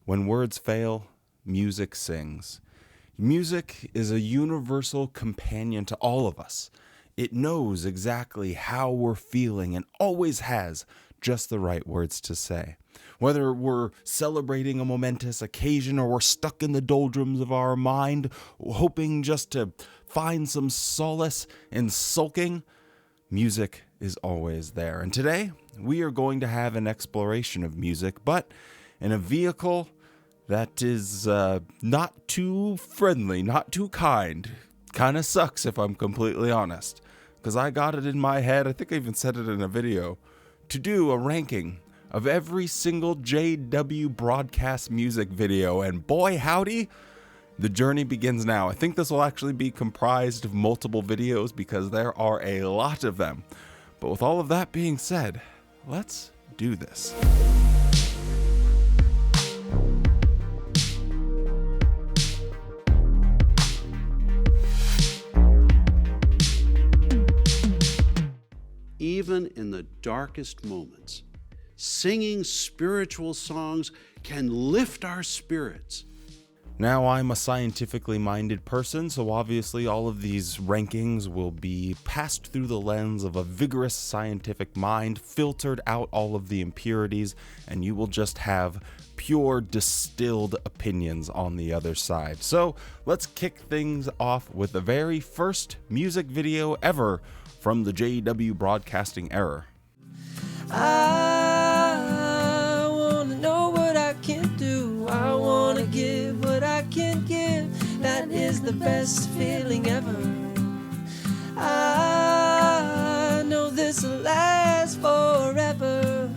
When words fail, music sings. Music is a universal companion to all of us. It knows exactly how we're feeling and always has just the right words to say. Whether we're celebrating a momentous occasion or we're stuck in the doldrums of our mind, hoping just to find some solace in sulking, music is always there. And today, we are going to have an exploration of music, but in a vehicle that is not too friendly, not too kind. Kind of sucks if I'm completely honest, because I got it in my head, I think I even said it in a video, to do a ranking of every single JW broadcast music video, and boy howdy, the journey begins now. I think this will actually be comprised of multiple videos because there are a lot of them. But with all of that being said, let's do this. Even in the darkest moments, singing spiritual songs can lift our spirits. Now, I'm a scientifically minded person, so obviously all of these rankings will be passed through the lens of a vigorous scientific mind, filtered out all of the impurities, and you will just have pure distilled opinions on the other side. So let's kick things off with the very first music video ever from the JW broadcasting era. I wanna know what I can do. I wanna give what I can give. That is the best feeling ever. I know this'll last forever.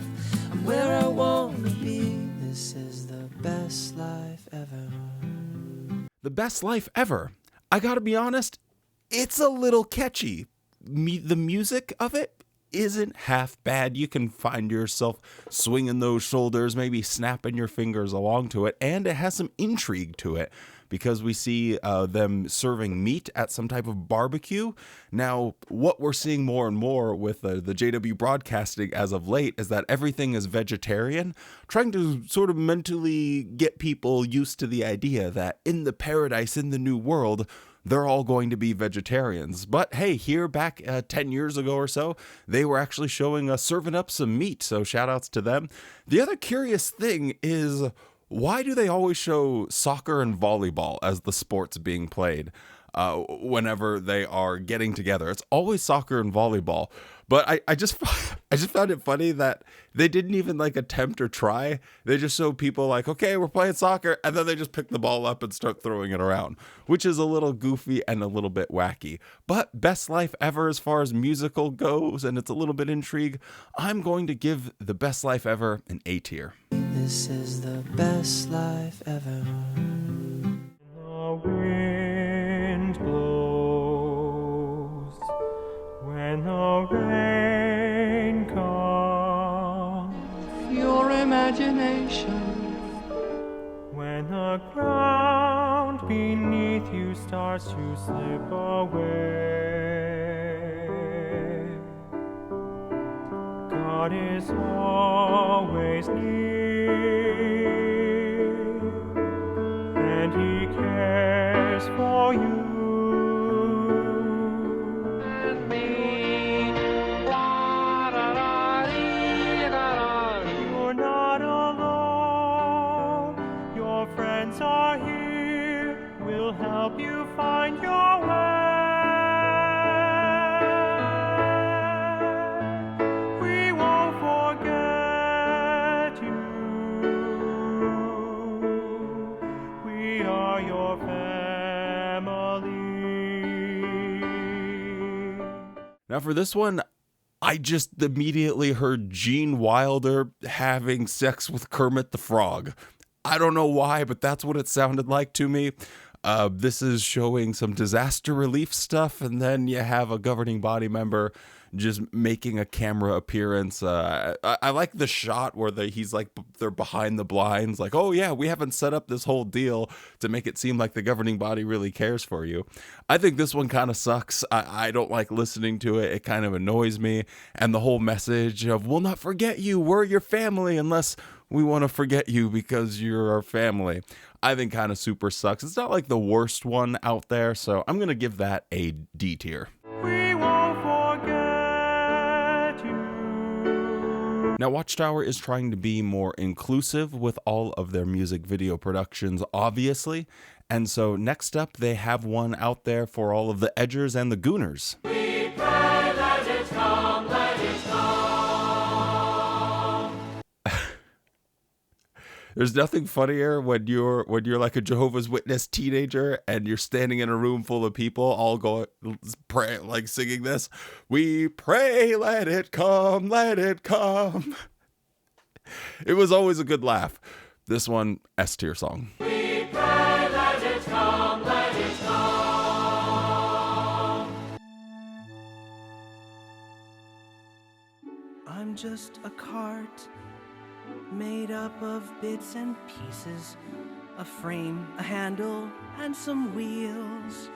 I'm where I wanna be. This is the best life ever. The best life ever. I gotta be honest, it's a little catchy. The music of it isn't half bad. You can find yourself swinging those shoulders, maybe snapping your fingers along to it, and it has some intrigue to it because we see them serving meat at some type of barbecue. Now, what we're seeing more and more with the JW broadcasting as of late is that everything is vegetarian, trying to sort of mentally get people used to the idea that in the paradise, in the new world, they're all going to be vegetarians. But hey, here back 10 years ago or so, they were actually showing serving up some meat, so shout outs to them. The other curious thing is, why do they always show soccer and volleyball as the sports being played whenever they are getting together? It's always soccer and volleyball. But I just found it funny that they didn't even like attempt or try. They just show people like, okay, we're playing soccer, and then they just pick the ball up and start throwing it around, which is a little goofy and a little bit wacky. But best life ever as far as musical goes, and it's a little bit intrigue, I'm going to give the best life ever an A tier. This is the best life ever. The wind blows when the rain comes. Your imagination. When the ground beneath you starts to slip away. God is always near, and He cares for you. You're not alone. Your friends are here. We'll help you find your way. We won't forget you. We are your family. Now for this one, I just immediately heard Gene Wilder having sex with Kermit the Frog. I don't know why, but that's what it sounded like to me. This is showing some disaster relief stuff, and then you have a governing body member just making a camera appearance. I like the shot where he's like, they're behind the blinds, like, oh yeah, we haven't set up this whole deal to make it seem like the governing body really cares for you. I think this one kind of sucks. I don't like listening to it. It kind of annoys me. And the whole message of, we'll not forget you, we're your family, unless We want to forget you because you're our family. I think kind of super sucks. It's not like the worst one out there, so I'm going to give that a D tier. We won't forget you. Now, Watchtower is trying to be more inclusive with all of their music video productions, obviously. And so next up, they have one out there for all of the edgers and the gooners. We pray, let it come, let it come. There's nothing funnier when you're like a Jehovah's Witness teenager and you're standing in a room full of people all going pray, like singing this. We pray, let it come, let it come. It was always a good laugh. This one, S tier song. We pray, let it come, let it come. I'm just a cart made up of bits and pieces, a frame, a handle, and some wheels.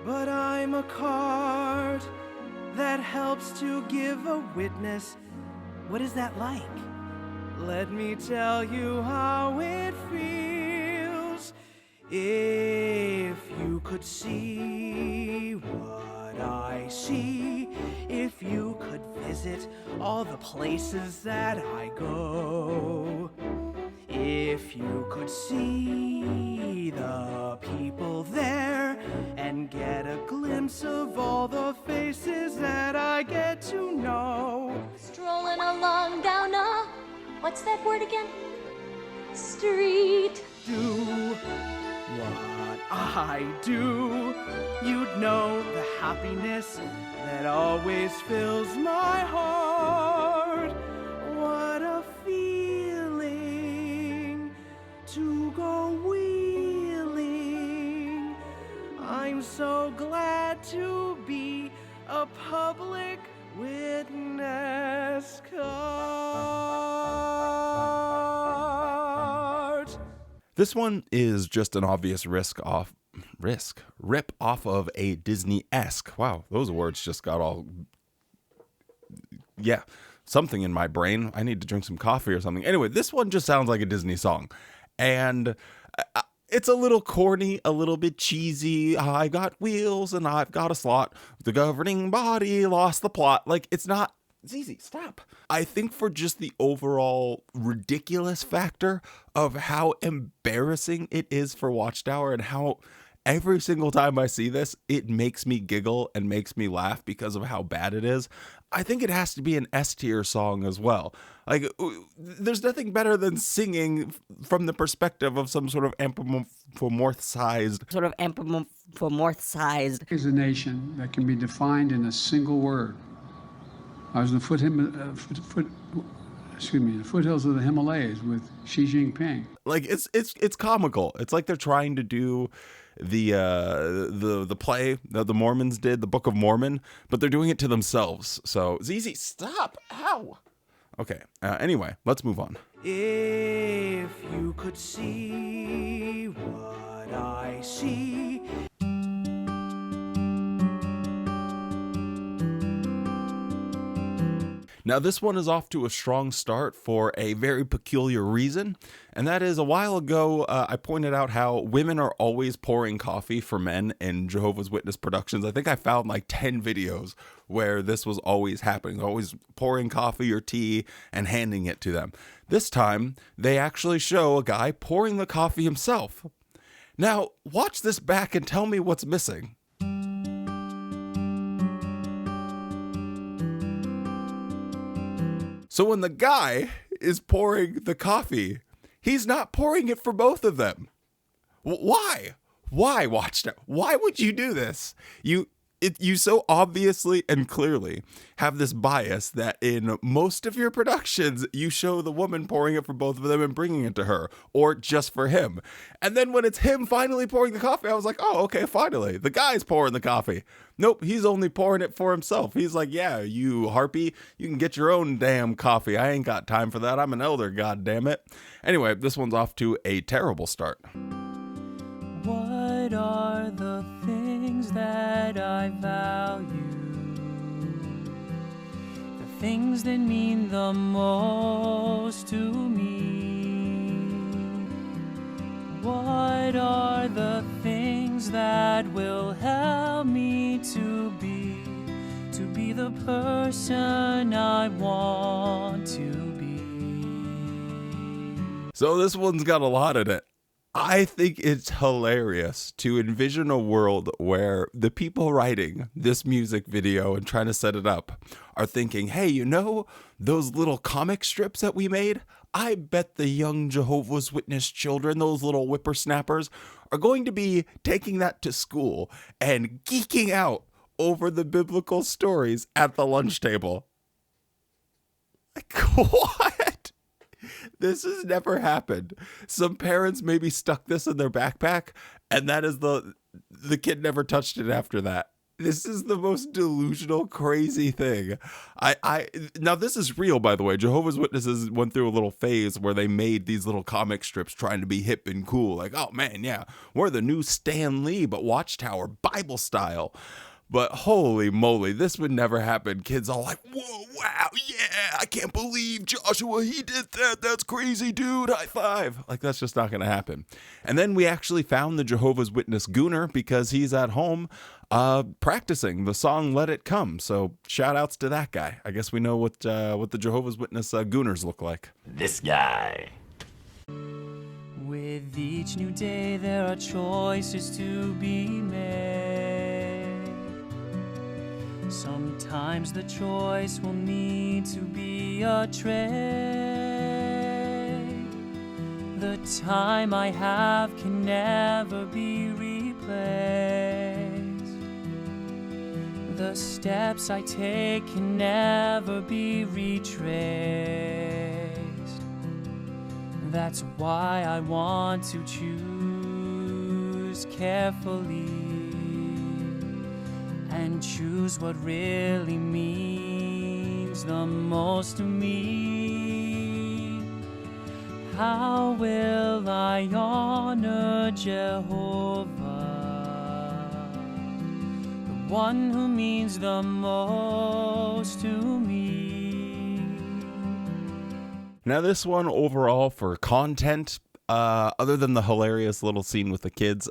But I'm a cart that helps to give a witness. What is that like? Let me tell you how it feels. If you could see what I see, if you could visit all the places that I go, if you could see the people there and get a glimpse of all the faces that I get to know. Strolling along down a, what's that word again? Street. Do what I do, you'd know the happiness that always fills my heart. What a feeling to go wheeling. I'm so glad to be a public witness card. This one is just an obvious rip off of a Disney-esque. Wow, those words just got all, yeah, something in my brain. I need to drink some coffee or something. Anyway, this one just sounds like a Disney song. And it's a little corny, a little bit cheesy. I got wheels and I've got a slot. The governing body lost the plot. Like, it's not. It's easy. Stop. I think for just the overall ridiculous factor of how embarrassing it is for Watchtower and how every single time I see this, it makes me giggle and makes me laugh because of how bad it is. I think it has to be an S tier song as well. Like, there's nothing better than singing from the perspective of some sort of anthropomorphized. Is a nation that can be defined in a single word. I was in the foothills of the Himalayas with Xi Jinping. Like, it's comical. It's like they're trying to do the play that the Mormons did, the Book of Mormon, but they're doing it to themselves. So, Zizi, stop! Ow! Okay. Anyway, let's move on. If you could see what I see. Now, this one is off to a strong start for a very peculiar reason, and that is a while ago, I pointed out how women are always pouring coffee for men in Jehovah's Witness productions. I think I found like 10 videos where this was always happening, always pouring coffee or tea and handing it to them. This time, they actually show a guy pouring the coffee himself. Now, watch this back and tell me what's missing. So when the guy is pouring the coffee, he's not pouring it for both of them. Why? Why, Watchtower? Why would you do this? You so obviously and clearly have this bias that in most of your productions, you show the woman pouring it for both of them and bringing it to her, or just for him. And then when it's him finally pouring the coffee, I was like, oh, okay, finally. The guy's pouring the coffee. Nope, he's only pouring it for himself. He's like, yeah, you harpy, you can get your own damn coffee. I ain't got time for that. I'm an elder, goddammit. Anyway, this one's off to a terrible start. What are the things that I value? The things that mean the most to me? What are the things that will help me to be the person I want to be? So this one's got a lot in it. I think it's hilarious to envision a world where the people writing this music video and trying to set it up are thinking, hey, you know, those little comic strips that we made? I bet the young Jehovah's Witness children, those little whippersnappers, are going to be taking that to school and geeking out over the biblical stories at the lunch table. Like, what? This has never happened. Some parents maybe stuck this in their backpack, and that is the kid never touched it after that. This is the most delusional, crazy thing. Now this is real, by the way. Jehovah's Witnesses went through a little phase where they made these little comic strips trying to be hip and cool. Like, oh man, yeah, we're the new Stan Lee, but Watchtower, Bible style. But holy moly, this would never happen. Kids all like, whoa, wow, yeah, I can't believe Joshua, he did that. That's crazy, dude. High five. Like, that's just not going to happen. And then we actually found the Jehovah's Witness gooner because he's at home practicing the song Let It Come. So shout outs to that guy. I guess we know what the Jehovah's Witness gooners look like. This guy. With each new day, there are choices to be made. Sometimes the choice will need to be a trade. The time I have can never be replaced. The steps I take can never be retraced. That's why I want to choose carefully and choose what really means the most to me. How will I honor Jehovah, the one who means the most to me? Now this one overall for content, other than the hilarious little scene with the kids,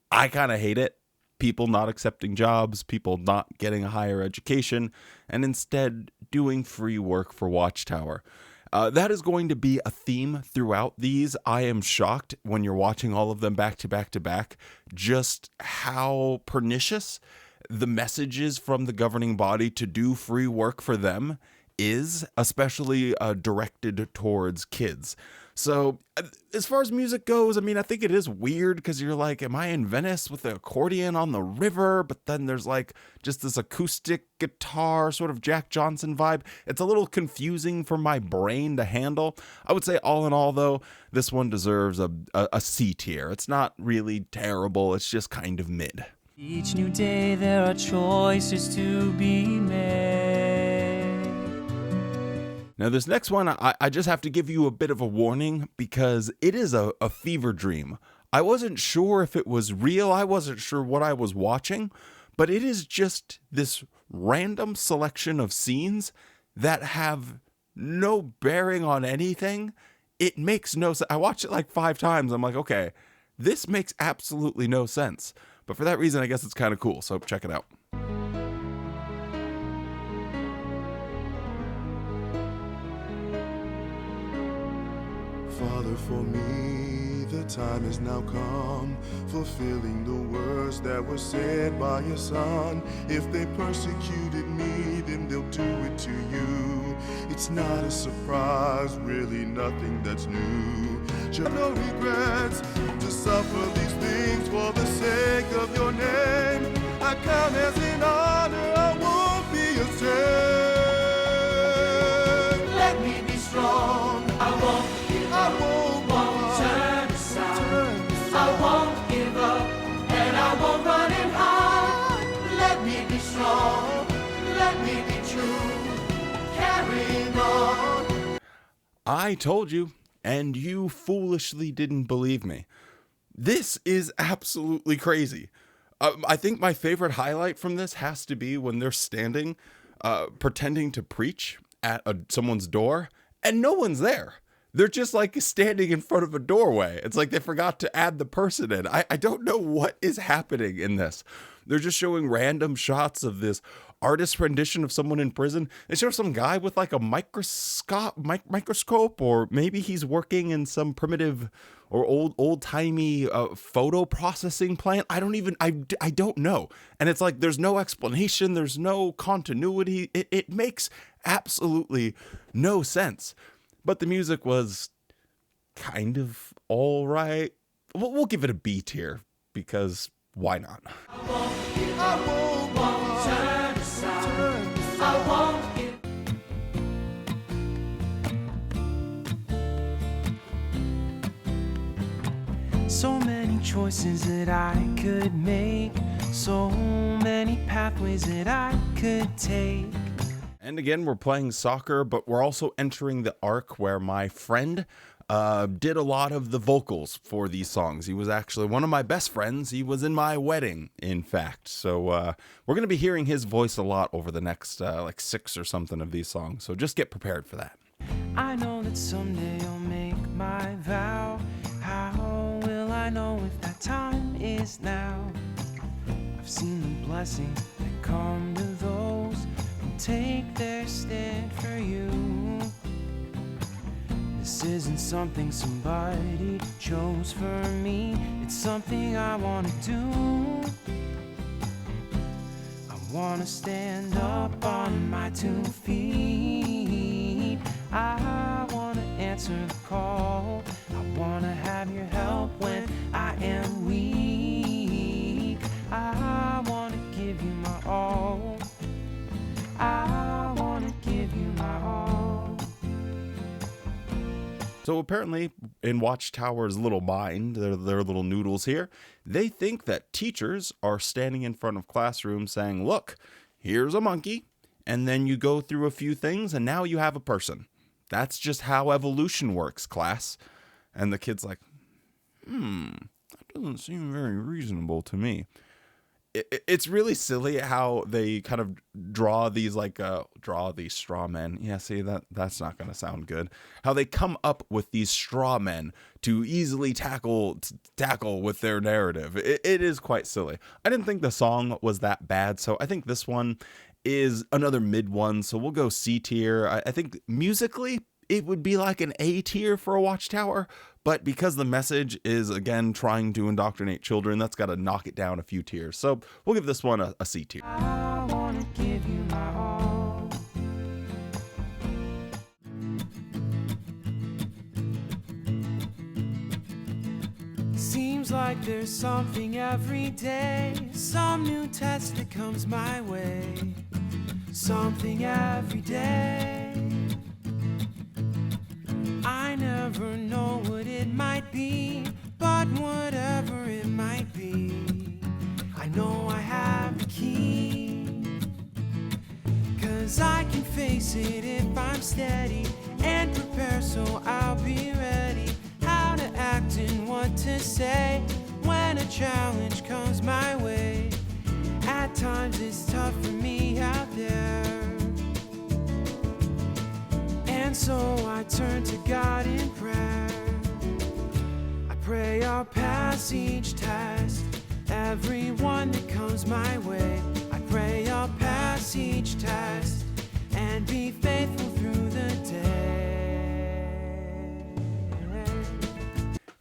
I kind of hate it. People not accepting jobs, people not getting a higher education, and instead doing free work for Watchtower. That is going to be a theme throughout these. I am shocked when you're watching all of them back to back to back, just how pernicious the message is from the governing body to do free work for them is, especially directed towards kids. So as far as music goes, I mean, I think it is weird because you're like, am I in Venice with the accordion on the river? But then there's like just this acoustic guitar sort of Jack Johnson vibe. It's a little confusing for my brain to handle. I would say all in all, though, this one deserves a C tier. It's not really terrible. It's just kind of mid. Each new day there are choices to be made. Now, this next one, I just have to give you a bit of a warning because it is a fever dream. I wasn't sure if it was real. I wasn't sure what I was watching, but it is just this random selection of scenes that have no bearing on anything. It makes no sense. I watched it like 5 times. I'm like, okay, this makes absolutely no sense. But for that reason, I guess it's kind of cool. So check it out. Father, for me, the time has now come, fulfilling the words that were said by your Son. If they persecuted me, then they'll do it to you. It's not a surprise, really nothing that's new. No regrets to suffer these things for the sake of your name. I count as an honor, I won't be ashamed. Let me be strong, I won't give up, won't turn aside. I won't give up, and I won't run and hide. Let me be strong, let me be true, carrying on. I told you, and you foolishly didn't believe me. This is absolutely crazy. I think my favorite highlight from this has to be when they're standing, pretending to preach, at someone's door and no one's there. They're just like standing in front of a doorway. It's like they forgot to add the person in. I don't know what is happening in this. They're just showing random shots of this artist rendition of someone in prison. They show some guy with like a microscope, or maybe he's working in some primitive or old timey photo processing plant. I don't know. And it's like there's no explanation. There's no continuity. It makes absolutely no sense. But the music was kind of all right. We'll give it a B tier because why not? So many choices that I could make, so many pathways that I could take. And again, we're playing soccer, but we're also entering the arc where my friend did a lot of the vocals for these songs. He was actually one of my best friends. He was in my wedding, in fact. So we're going to be hearing his voice a lot over the next like 6 or something of these songs. So just get prepared for that. I know that someday I'll make my vow. How will I know if that time is now? I've seen the blessings that come to those who take their stand for you. This isn't something somebody chose for me. It's something I want to do. I want to stand up on my 2 feet. I want to answer the call. I want to have your help when I am weak. I want to give you my all. I want to give you my all. So apparently in Watchtower's little mind, their little noodles here, they think that teachers are standing in front of classrooms saying, look, here's a monkey, and then you go through a few things and now you have a person. That's just how evolution works, class. And the kid's like, that doesn't seem very reasonable to me. It's really silly how they kind of draw these straw men. Yeah, see, that's not going to sound good. How they come up with these straw men to easily tackle with their narrative. It is quite silly. I didn't think the song was that bad, so I think this one is another mid one, so we'll go C tier. I think musically it would be like an A tier for a Watchtower, but because the message is, again, trying to indoctrinate children, that's got to knock it down a few tiers. So we'll give this one a C tier. I want to give you my all. Seems like there's something every day, some new test that comes my way. Something every day. I never know what it might be, but whatever it might be, I know I have the key. 'Cause I can face it if I'm steady and prepare, so I'll be ready. How to act and what to say when a challenge comes my way. At times it's tough for me out there, and so I turn to God in prayer. I pray I'll pass each test, every one that comes my way. I pray I'll pass each test and be faithful through the day.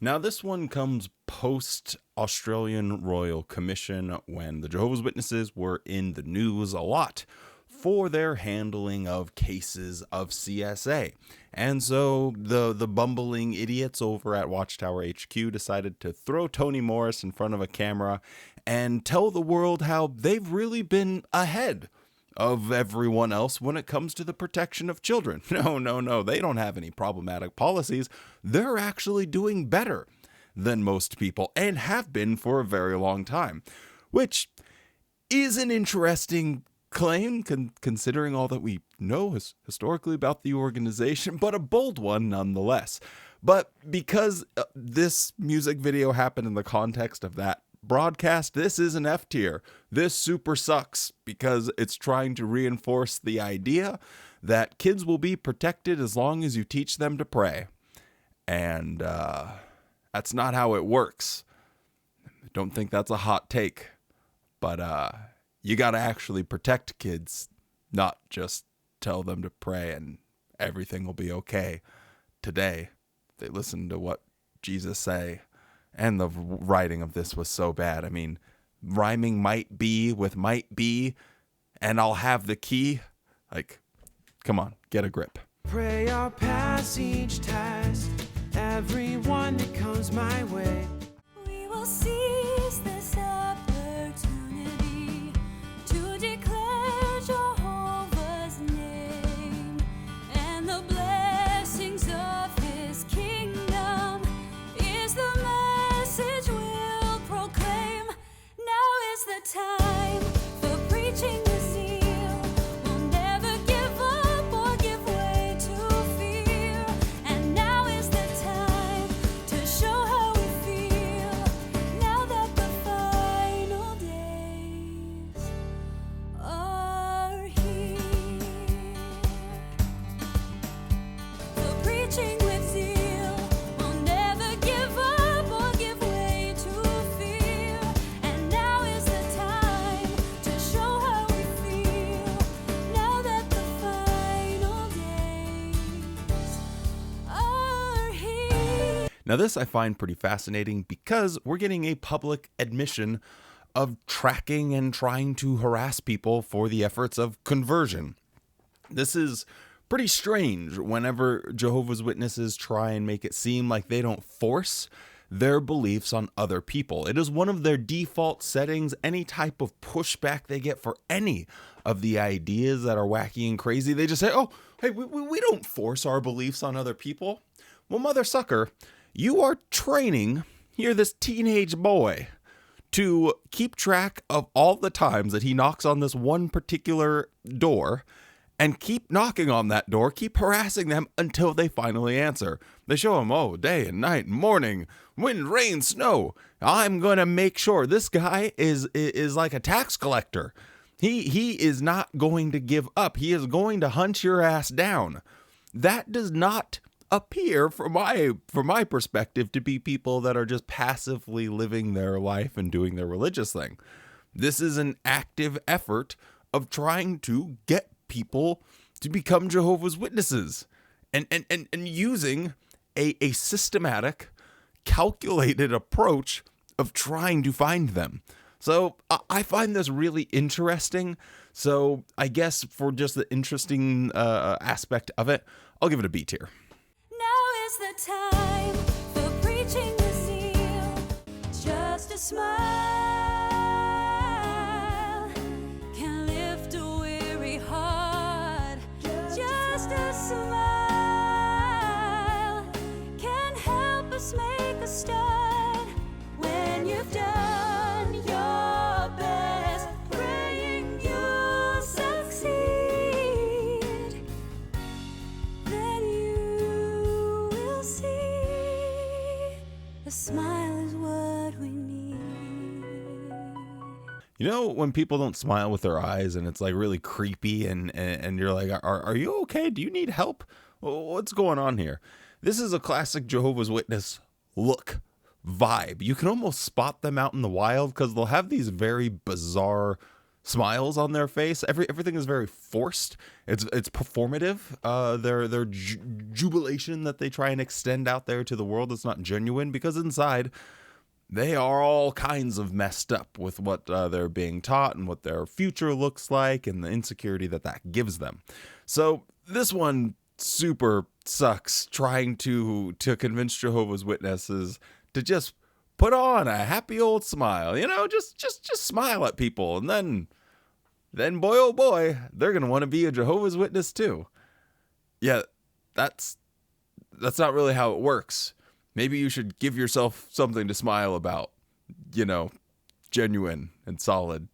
Now this one comes post Australian Royal Commission, when the Jehovah's Witnesses were in the news a lot for their handling of cases of CSA. And so the bumbling idiots over at Watchtower HQ decided to throw Toni Morris in front of a camera and tell the world how they've really been ahead of everyone else when it comes to the protection of children. No, they don't have any problematic policies. They're actually doing better than most people and have been for a very long time, which is an interesting claim considering all that we know historically about the organization, but a bold one nonetheless. But because this music video happened in the context of that broadcast, this is an F tier. This super sucks because it's trying to reinforce the idea that kids will be protected as long as you teach them to pray. And that's not how it works. I don't think that's a hot take, but you got to actually protect kids, not just tell them to pray and everything will be okay. Today, they listen to what Jesus say, and the writing of this was so bad. I mean, rhyming might be with might be, and I'll have the key. Like, come on, get a grip. Pray I'll pass each test, everyone that comes my way. We will seize this opportunity to declare Jehovah's name and the blessings of his kingdom is the message we'll proclaim. Now is the time for preaching the zeal. We'll never give up or give way to fear. And now is the time to show how we feel. Now that the final days are here. For preaching with zeal, we'll never give up or give way to fear. And now is the time to show how we feel. Now that the final days are here. Now, this I find pretty fascinating because we're getting a public admission of tracking and trying to harass people for the efforts of conversion. This is pretty strange whenever Jehovah's Witnesses try and make it seem like they don't force their beliefs on other people. It is one of their default settings. Any type of pushback they get for any of the ideas that are wacky and crazy, they just say, oh, hey, we don't force our beliefs on other people. Well, mother sucker, you are training here this teenage boy to keep track of all the times that he knocks on this one particular door and keep knocking on that door, keep harassing them until they finally answer. They show him, oh, day and night, morning, wind, rain, snow. I'm going to make sure this guy is like a tax collector. He is not going to give up. He is going to hunt your ass down. That does not appear, from my perspective, to be people that are just passively living their life and doing their religious thing. This is an active effort of trying to get people to become Jehovah's Witnesses and using a systematic, calculated approach of trying to find them. So I find this really interesting. So I guess for just the interesting aspect of it, I'll give it a B tier. Now is the time for preaching the zeal. Just a smile can lift a weary heart. Just a smile can help us make a start. When you've done your best, praying you'll succeed, then you will see a smile is what we need. You know, when people don't smile with their eyes and it's like really creepy and you're like, are you okay? Do you need help? What's going on here? This is a classic Jehovah's Witness look, vibe. You can almost spot them out in the wild because they'll have these very bizarre smiles on their face. Everything is very forced. It's performative. Their jubilation that they try and extend out there to the world is not genuine because inside they are all kinds of messed up with what they're being taught and what their future looks like and the insecurity that gives them. So this one super sucks, trying to convince Jehovah's Witnesses to just put on a happy old smile, just smile at people. And then boy, oh boy, they're going to want to be a Jehovah's Witness too. Yeah, that's not really how it works. Maybe you should give yourself something to smile about, genuine and solid.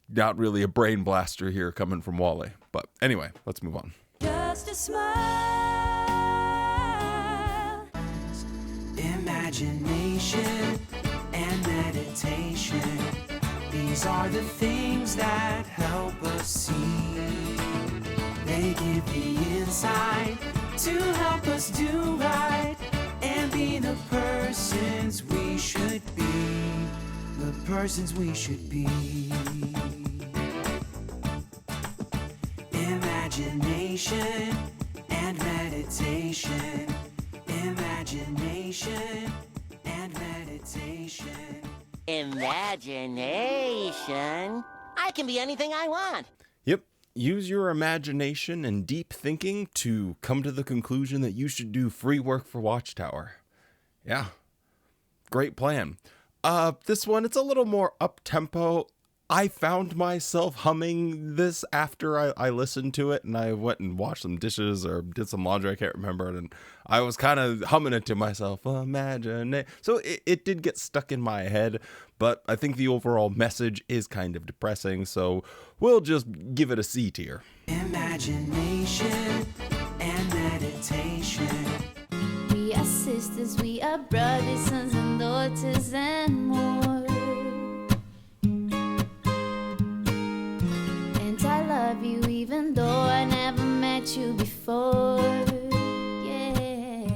Not really a brain blaster here coming from Wally. But anyway, let's move on. Just a smile. Imagination and meditation, these are the things that help us see. give the insight to help us do right and be the persons we should be. The persons we should be. Imagination and meditation. Imagination and meditation. Imagination? I can be anything I want. Yep. Use your imagination and deep thinking to come to the conclusion that you should do free work for Watchtower. Yeah. Great plan. This one, it's a little more up-tempo. I found myself humming this after I listened to it, and I went and washed some dishes or did some laundry, I can't remember, and I was kind of humming it to myself, imagine it. So it did get stuck in my head, but I think the overall message is kind of depressing, so we'll just give it a C tier. Imagination and meditation. We are sisters, we are brothers, sons and daughters, and more. And I love you even though I never met you before. Yeah.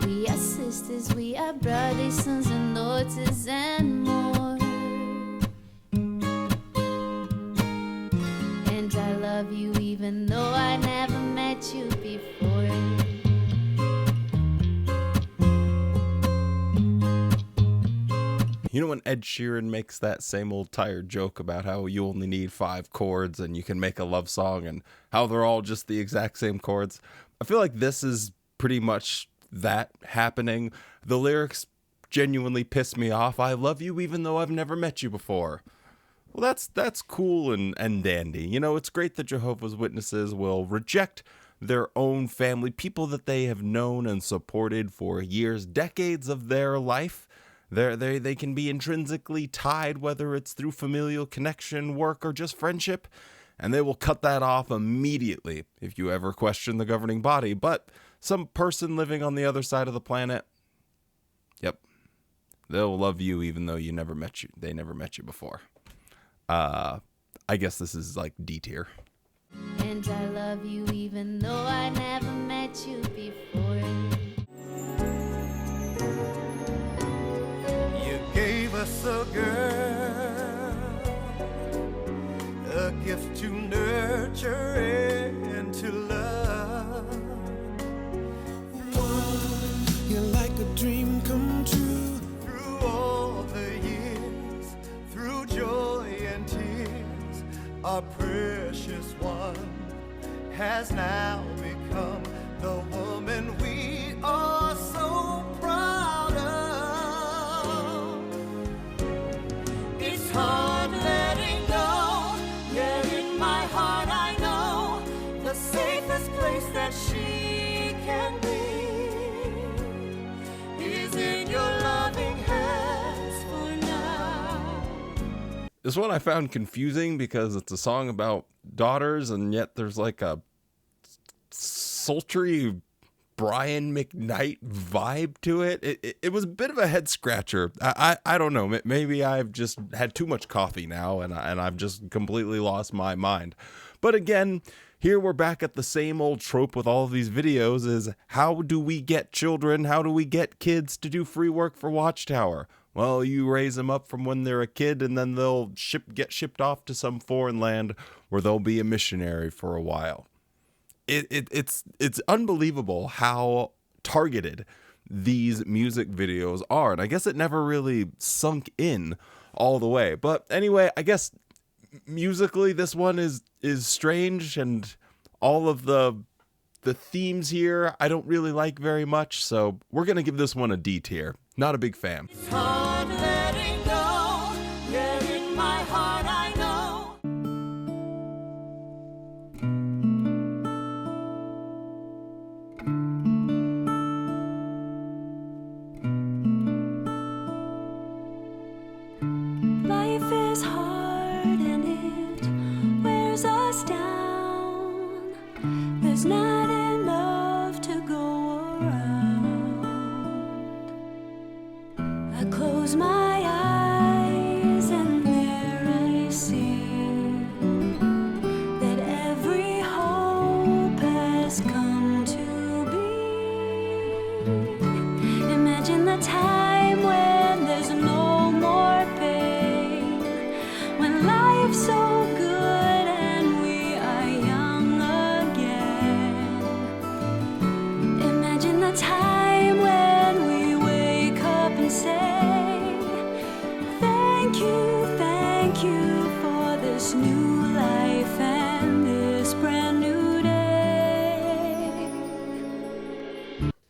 We are sisters, we are brothers, sons and daughters, and more. And I love you even though I never met you before. You know when Ed Sheeran makes that same old tired joke about how you only need 5 chords and you can make a love song and how they're all just the exact same chords? I feel like this is pretty much that happening. The lyrics genuinely piss me off. I love you even though I've never met you before. Well, that's cool and dandy. You know, it's great that Jehovah's Witnesses will reject their own family, people that they have known and supported for years, decades of their life. They can be intrinsically tied, whether it's through familial connection, work, or just friendship, and they will cut that off immediately if you ever question the governing body. But some person living on the other side of the planet, yep, they'll love you even though they never met you before. I guess this is like D tier. And I love you even though I never met you before. You gave us a girl, a gift to nurture and to love. One, you're like a dream come true. Through all the years, through joy and tears, our precious one has now become the woman we are so proud of. It's hard letting go, yet in my heart I know the safest place that she can be is in your loving hands for now. This one I found confusing because it's a song about daughters, and yet there's like a sultry Brian McKnight vibe to it. It was a bit of a head scratcher. I don't know. Maybe I've just had too much coffee now and I've just completely lost my mind. But again, here we're back at the same old trope with all of these videos is how do we get children? How do we get kids to do free work for Watchtower? Well, you raise them up from when they're a kid and then they'll get shipped off to some foreign land where they'll be a missionary for a while. It's unbelievable how targeted these music videos are. And I guess it never really sunk in all the way. But anyway, I guess musically this one is strange, and all of the themes here I don't really like very much. So we're going to give this one a D tier. Not a big fan. It's hard letting go, yet in my heart I know. Life is hard and it wears us down. There's not enough to go around. I close my eyes and there I see that Imagine the time when there's no more pain, when life's so good and we are young again. Imagine the time when we wake up and say, thank you for this new life and this brand new day.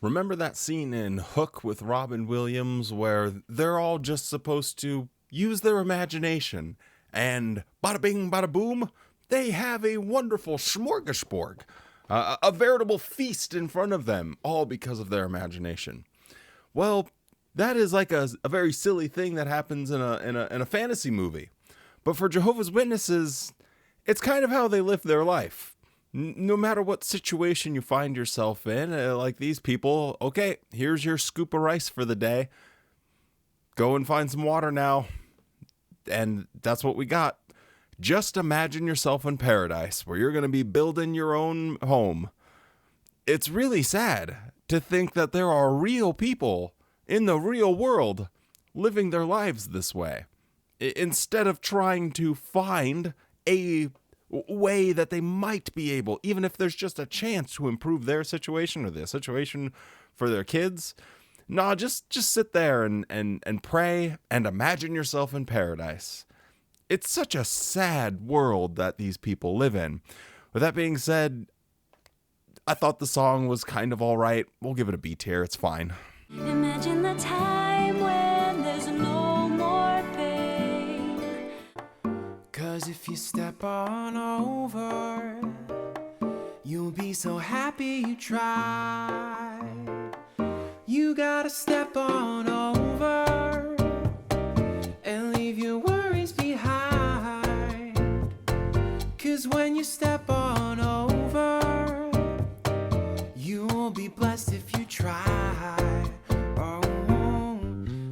Remember that scene in Hook with Robin Williams where they're all just supposed to use their imagination and bada bing, bada boom, they have a wonderful smorgasbord, a veritable feast in front of them, all because of their imagination. Well, that is like a very silly thing that happens in a fantasy movie. But for Jehovah's Witnesses, it's kind of how they live their life. No matter what situation you find yourself in, like these people, okay, here's your scoop of rice for the day. Go and find some water now. And that's what we got. Just imagine yourself in paradise where you're going to be building your own home. It's really sad to think that there are real people in the real world living their lives this way, instead of trying to find a way that they might be able, even if there's just a chance, to improve their situation or the situation for their kids. No, just sit there and pray and imagine yourself in paradise. It's such a sad world that these people live in. With that being said, I thought the song was kind of all right. We'll give it a B tier. It's fine. Imagine the time when there's no more pain. 'Cause if you step on over, you'll be so happy you tried. You gotta step on over and leave your worries behind. 'Cause when you step on over, you will be blessed if you try.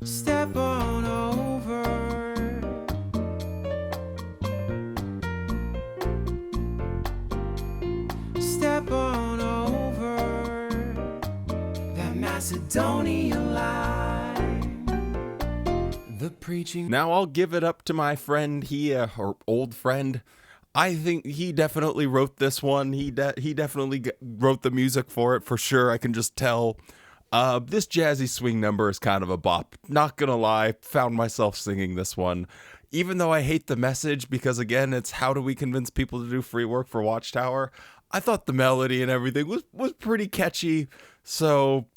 Step on over. Step on over that Macedonia line. The preaching. Now I'll give it up to my friend here, or old friend. I think he definitely wrote this one. He definitely wrote the music for it, for sure. I can just tell. This jazzy swing number is kind of a bop. Not gonna lie, found myself singing this one. Even though I hate the message, because again, it's how do we convince people to do free work for Watchtower? I thought the melody and everything was pretty catchy. So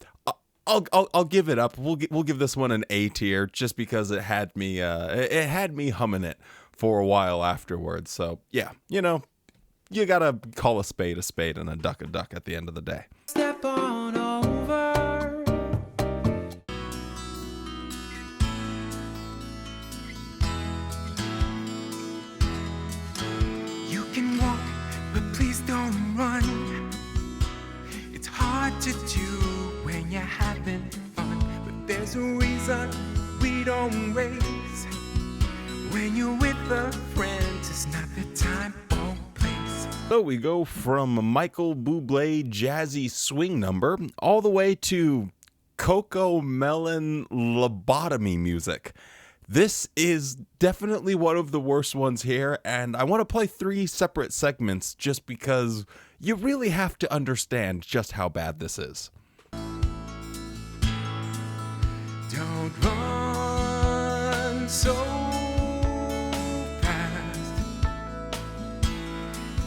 I'll give it up. We'll give this one an A tier, just because it had me humming it for a while afterwards. So yeah, you gotta call a spade and a duck at the end of the day. Step on over. You can walk, but please don't run. It's hard to do when you're having fun, but there's a reason we don't race. When you're with a friend, it's not the time or place. So we go from Michael Bublé jazzy swing number all the way to Coco Melon lobotomy music. This is definitely one of the worst ones here, and I want to play 3 separate segments just because you really have to understand just how bad this is. Don't run so fast.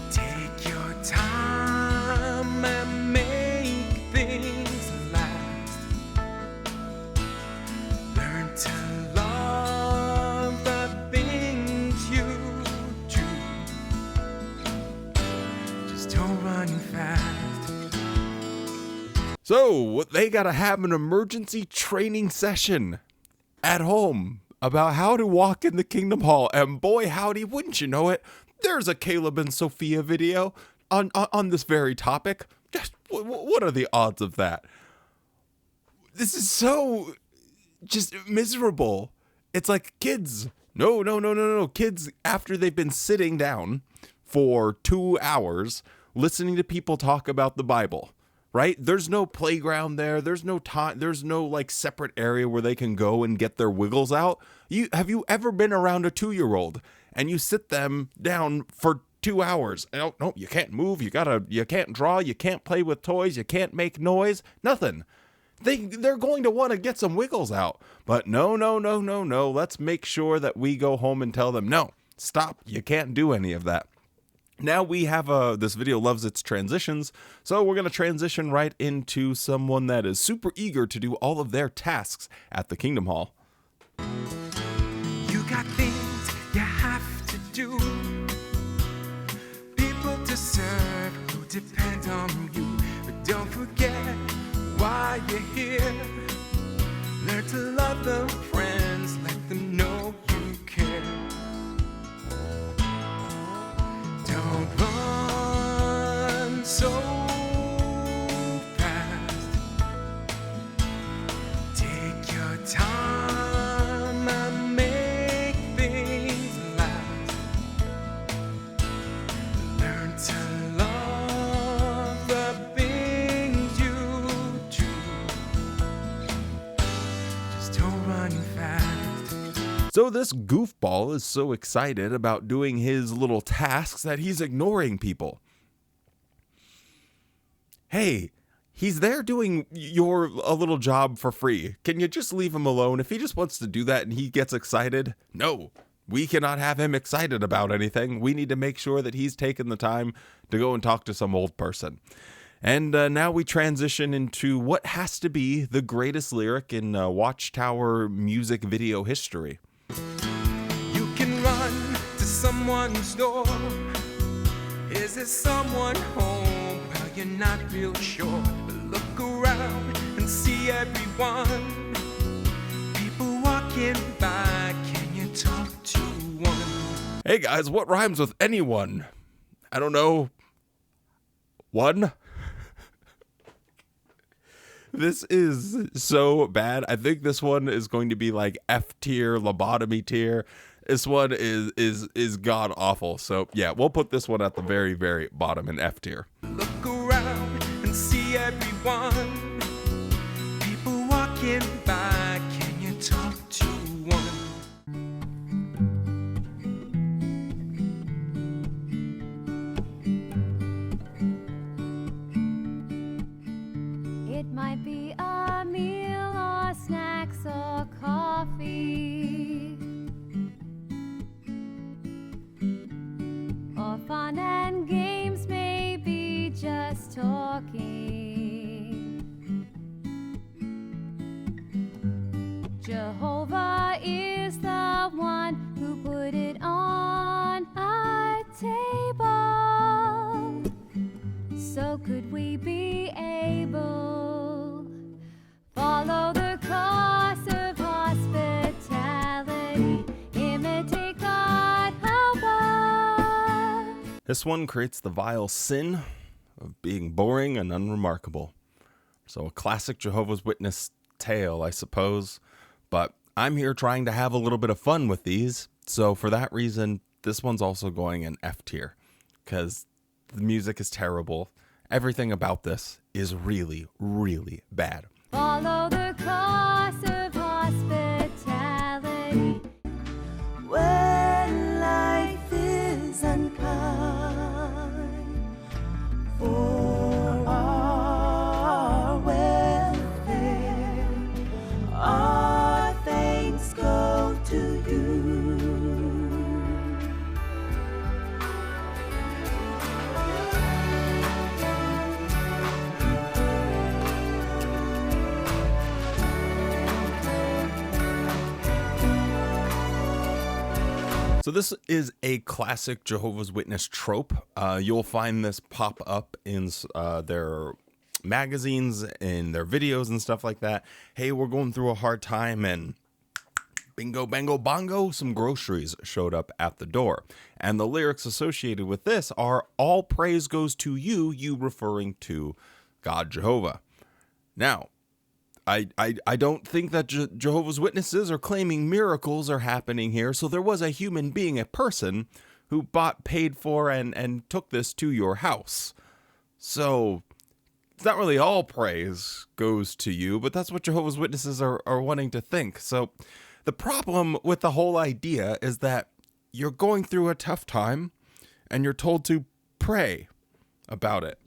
Take your time and make things last. Learn to love the things you do. Just don't run fast. So they gotta have an emergency training session at home about how to walk in the Kingdom Hall, and boy howdy, wouldn't you know it, there's a Caleb and Sophia video on this very topic. Just what are the odds of that? This is so just miserable. It's like kids. No. Kids, after they've been sitting down for 2 hours listening to people talk about the Bible right? There's no playground there. There's no time. There's no like separate area where they can go and get their wiggles out. Have you ever been around a 2-year-old and you sit them down for 2 hours? No, you can't move. You can't draw. You can't play with toys. You can't make noise. Nothing. They're going to want to get some wiggles out. But no. Let's make sure that we go home and tell them, no, stop. You can't do any of that. Now we have this video loves its transitions, so we're going to transition right into someone that is super eager to do all of their tasks at the Kingdom Hall. You got things you have to do, people to serve who depend on you, but don't forget why you're here. Learn to love them friends, let them know you care. Don't run so fast. Take your time and make things last. Learn to love the things you do. Just don't run fast. So this goofball is so excited about doing his little tasks that he's ignoring people. Hey, he's there doing a little job for free. Can you just leave him alone? If he just wants to do that and he gets excited, no, we cannot have him excited about anything. We need to make sure that he's taken the time to go and talk to some old person. And now we transition into what has to be the greatest lyric in Watchtower music video history. You can run to someone's door. Is there someone home? Well, you're not real sure. But look around and see everyone. People walking by, can you talk to one? Hey guys, what rhymes with anyone? I don't know. One? This is so bad. I think this one is going to be like F tier, lobotomy tier. This one is god awful. So yeah, we'll put this one at the very, very bottom in F tier. Look around and see everyone. People walking by, can you talk to one? It might be a meal or snacks or coffee, or fun and games, maybe just talking. Jehovah is the one who put it on our table. So could we be able follow the course of hospitality, imitate God above? This one creates the vile sin of being boring and unremarkable. So a classic Jehovah's Witness tale, I suppose. But I'm here trying to have a little bit of fun with these. So for that reason, this one's also going in F tier. Because the music is terrible. Everything about this is really, really bad. Follow the course of hospitality. When life is unkind, for our welfare, our thanks go to you. So this is a classic Jehovah's Witness trope. You'll find this pop up in their magazines, in their videos and stuff like that. Hey, we're going through a hard time and bingo, bango, bongo, some groceries showed up at the door. And the lyrics associated with this are, all praise goes to you, you referring to God Jehovah. Now, I don't think that Jehovah's Witnesses are claiming miracles are happening here. So there was a human being, a person, who paid for, and took this to your house. So it's not really all praise goes to you, but that's what Jehovah's Witnesses are wanting to think. So the problem with the whole idea is that you're going through a tough time and you're told to pray about it.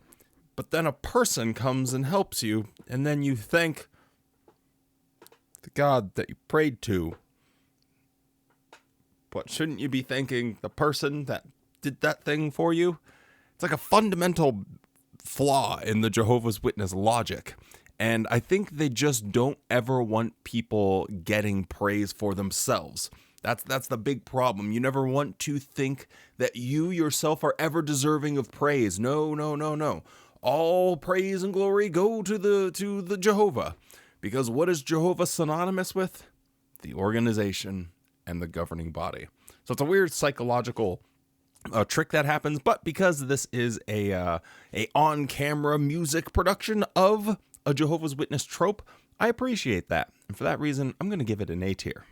But then a person comes and helps you, and then you thank the God that you prayed to. But shouldn't you be thanking the person that did that thing for you? It's like a fundamental flaw in the Jehovah's Witness logic. And I think they just don't ever want people getting praise for themselves. That's the big problem. You never want to think that you yourself are ever deserving of praise. No. All praise and glory go to the Jehovah. Because what is Jehovah synonymous with? The organization and the governing body. So it's a weird psychological trick that happens, but because this is a on-camera music production of a Jehovah's Witness trope, I appreciate that. And for that reason, I'm going to give it an A tier.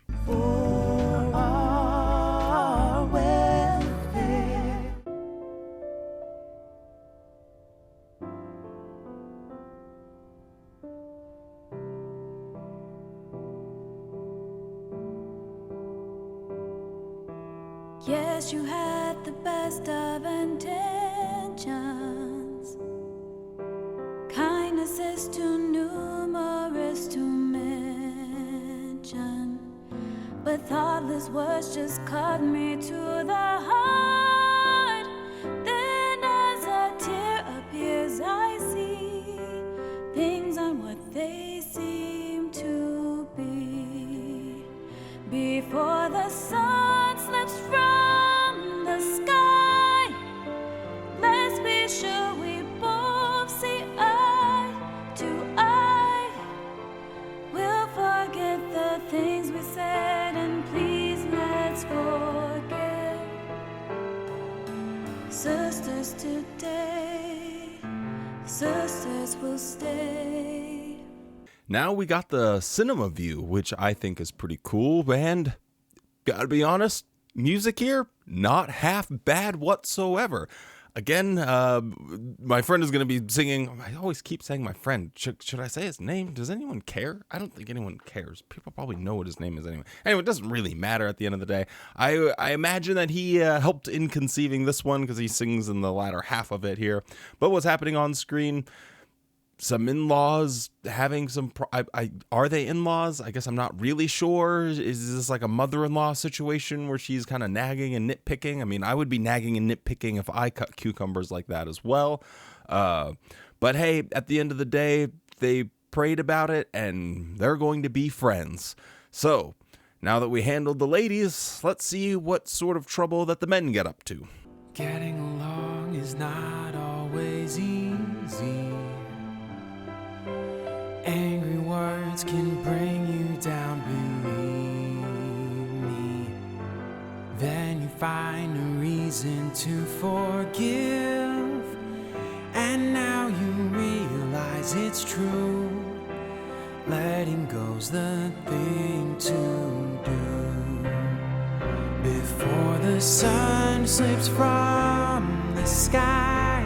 Yes, you had the best of intentions. Kindness is too numerous to mention, but thoughtless words just cut me to the heart. Then as a tear appears, I see things aren't what they seem to be. Before the sun slips from the sky, let's be sure we both see eye to eye. We'll forget the things we said, and please let's forgive. Sisters today, sisters will stay. Now we got the cinema view, which I think is pretty cool, and gotta be honest, music here, not half bad whatsoever. Again, my friend is going to be singing. I always keep saying my friend. Should I say his name? Does anyone care? I don't think anyone cares. People probably know what his name is anyway. Anyway, it doesn't really matter at the end of the day. I imagine that he helped in conceiving this one because he sings in the latter half of it here. But what's happening on screen? Some in-laws having some are they in-laws? I guess I'm not really sure. Is this like a mother-in-law situation where she's kind of nagging and nitpicking? I mean, I would be nagging and nitpicking if I cut cucumbers like that as well. But hey, at the end of the day, they prayed about it and they're going to be friends. So now that we handled the ladies, let's see what sort of trouble that the men get up to. Getting along is not always easy. Angry words can bring you down, believe me. Then you find a reason to forgive, and now you realize it's true. Letting go's the thing to do. Before the sun slips from the sky,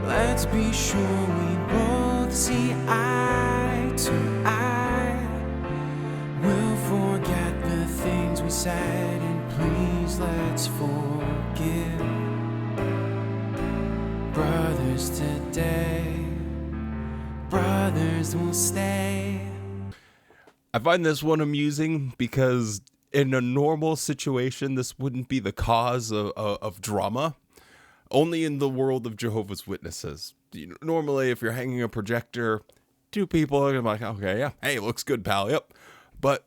let's be sure we both see eye to eye. We'll forget the things we said, and please let's forgive. Brothers today, brothers will stay. I find this one amusing because in a normal situation, this wouldn't be the cause of drama. Only in the world of Jehovah's Witnesses. Normally, if you're hanging a projector, two people are like, okay, yeah, hey, looks good, pal, yep. But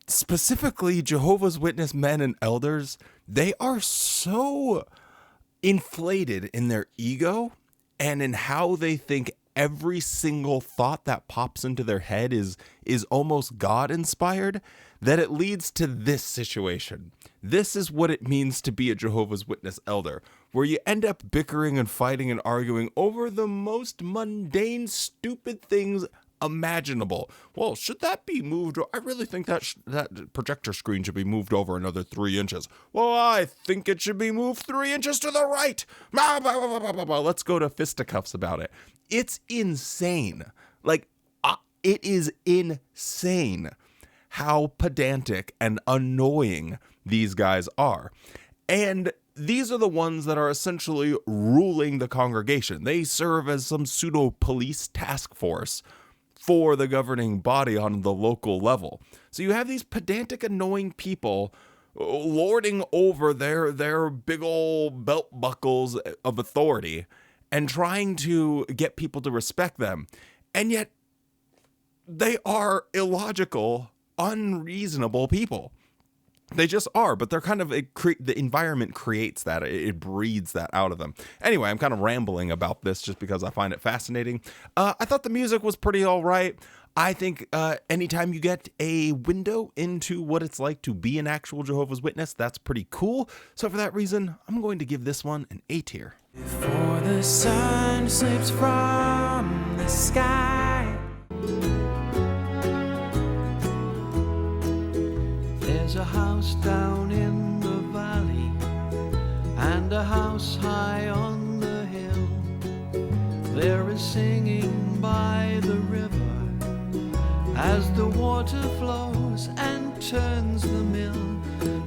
specifically, Jehovah's Witness men and elders, they are so inflated in their ego and in how they think every single thought that pops into their head is almost God-inspired, that it leads to this situation. This is what it means to be a Jehovah's Witness elder, where you end up bickering and fighting and arguing over the most mundane, stupid things imaginable. Well, should that be moved? I really think that that projector screen should be moved over another 3 inches. Well, I think it should be moved 3 inches to the right. Let's go to fisticuffs about it. It's insane. Like, it is insane how pedantic and annoying these guys are. And these are the ones that are essentially ruling the congregation. They serve as some pseudo police task force for the governing body on the local level. So you have these pedantic, annoying people lording over their big old belt buckles of authority and trying to get people to respect them. And yet they are illogical, unreasonable people. They just are, but they're kind of, the environment creates that. It breeds that out of them. Anyway, I'm kind of rambling about this just because I find it fascinating. I thought the music was pretty all right. I think anytime you get a window into what it's like to be an actual Jehovah's Witness, that's pretty cool. So for that reason, I'm going to give this one an A tier. Before the sun slips from the sky, there's a house down in the valley and a house high on the hill. There is singing by the river as the water flows and turns the mill.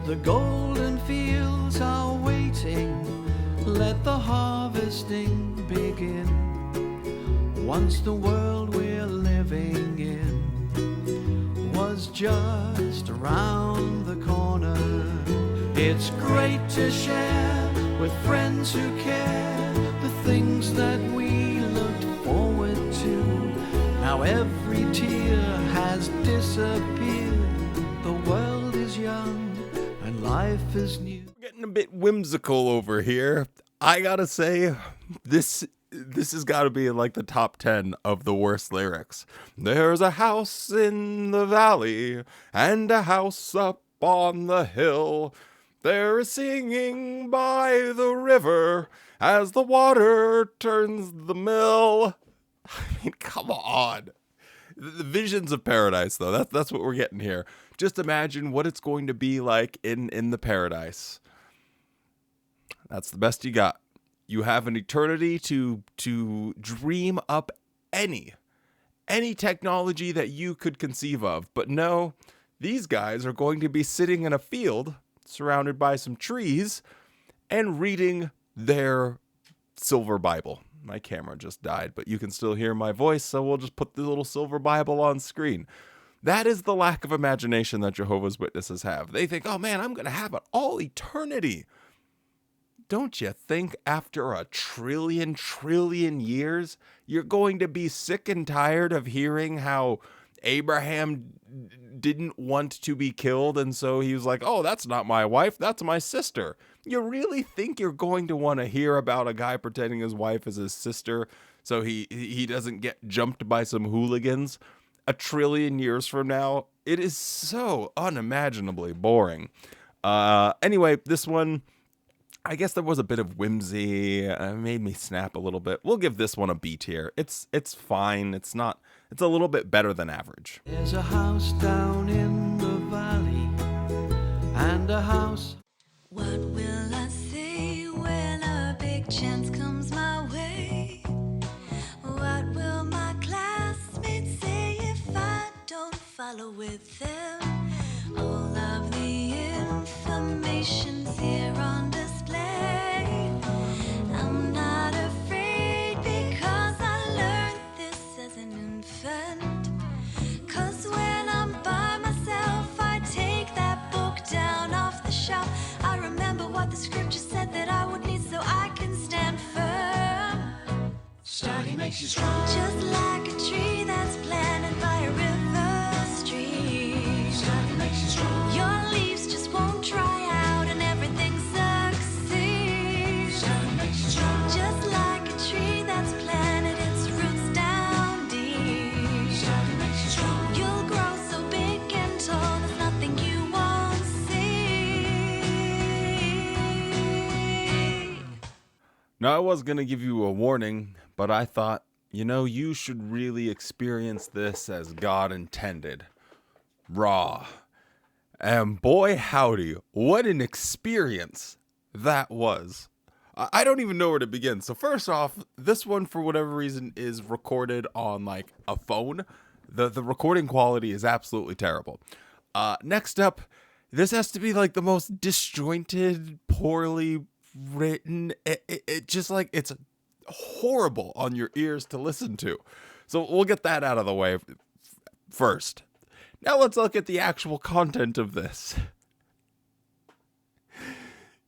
The golden fields are waiting, let the harvesting begin. Once the world we're living in was just around the corner. It's great to share with friends who care the things that we looked forward to. Now every tear has disappeared. The world is young and life is new. We're getting a bit whimsical over here. I gotta say, this has got to be in like the top 10 of the worst lyrics. There's a house in the valley and a house up on the hill. There is singing by the river as the water turns the mill. I mean, come on. The visions of paradise, though, that's what we're getting here. Just imagine what it's going to be like in the paradise. That's the best you got. You have an eternity to dream up any technology that you could conceive of. But no, these guys are going to be sitting in a field surrounded by some trees and reading their silver Bible. My camera just died, but you can still hear my voice, so we'll just put the little silver Bible on screen. That is the lack of imagination that Jehovah's Witnesses have. They think, oh man, I'm going to have it all eternity. Don't you think after a trillion years, you're going to be sick and tired of hearing how Abraham didn't want to be killed, and so he was like, oh, that's not my wife, that's my sister. You really think you're going to want to hear about a guy pretending his wife is his sister so he doesn't get jumped by some hooligans a trillion years from now? It is so unimaginably boring. Anyway, this one, I guess there was a bit of whimsy. It made me snap a little bit. We'll give this one a B tier. It's fine. It's a little bit better than average. There's a house down in the valley and a house. What will I say when a big chance comes my way? What will my classmates say if I don't follow with them? All of the information's here on display. I'm not afraid because I learned this as an infant. 'Cause when I'm by myself, I take that book down off the shelf. I remember what the scripture said that I would need so I can stand firm. Study makes you strong. Just like a tree that's planted by a river stream. Study makes you strong. Your leaves just won't dry out and everything succeeds. Study makes you strong. Just like a tree that's planted its roots down deep. Study makes you strong. You'll grow so big and tall, there's nothing you won't see. Now, I was going to give you a warning, but I thought You know, you should really experience this as God intended. Raw. And boy, howdy, what an experience that was. I don't even know where to begin. So first off, this one, for whatever reason, is recorded on like a phone. The recording quality is absolutely terrible. Next up, this has to be like the most disjointed, poorly written. It just like, it's horrible on your ears to listen to. So we'll get that out of the way first. Now let's look at the actual content of this.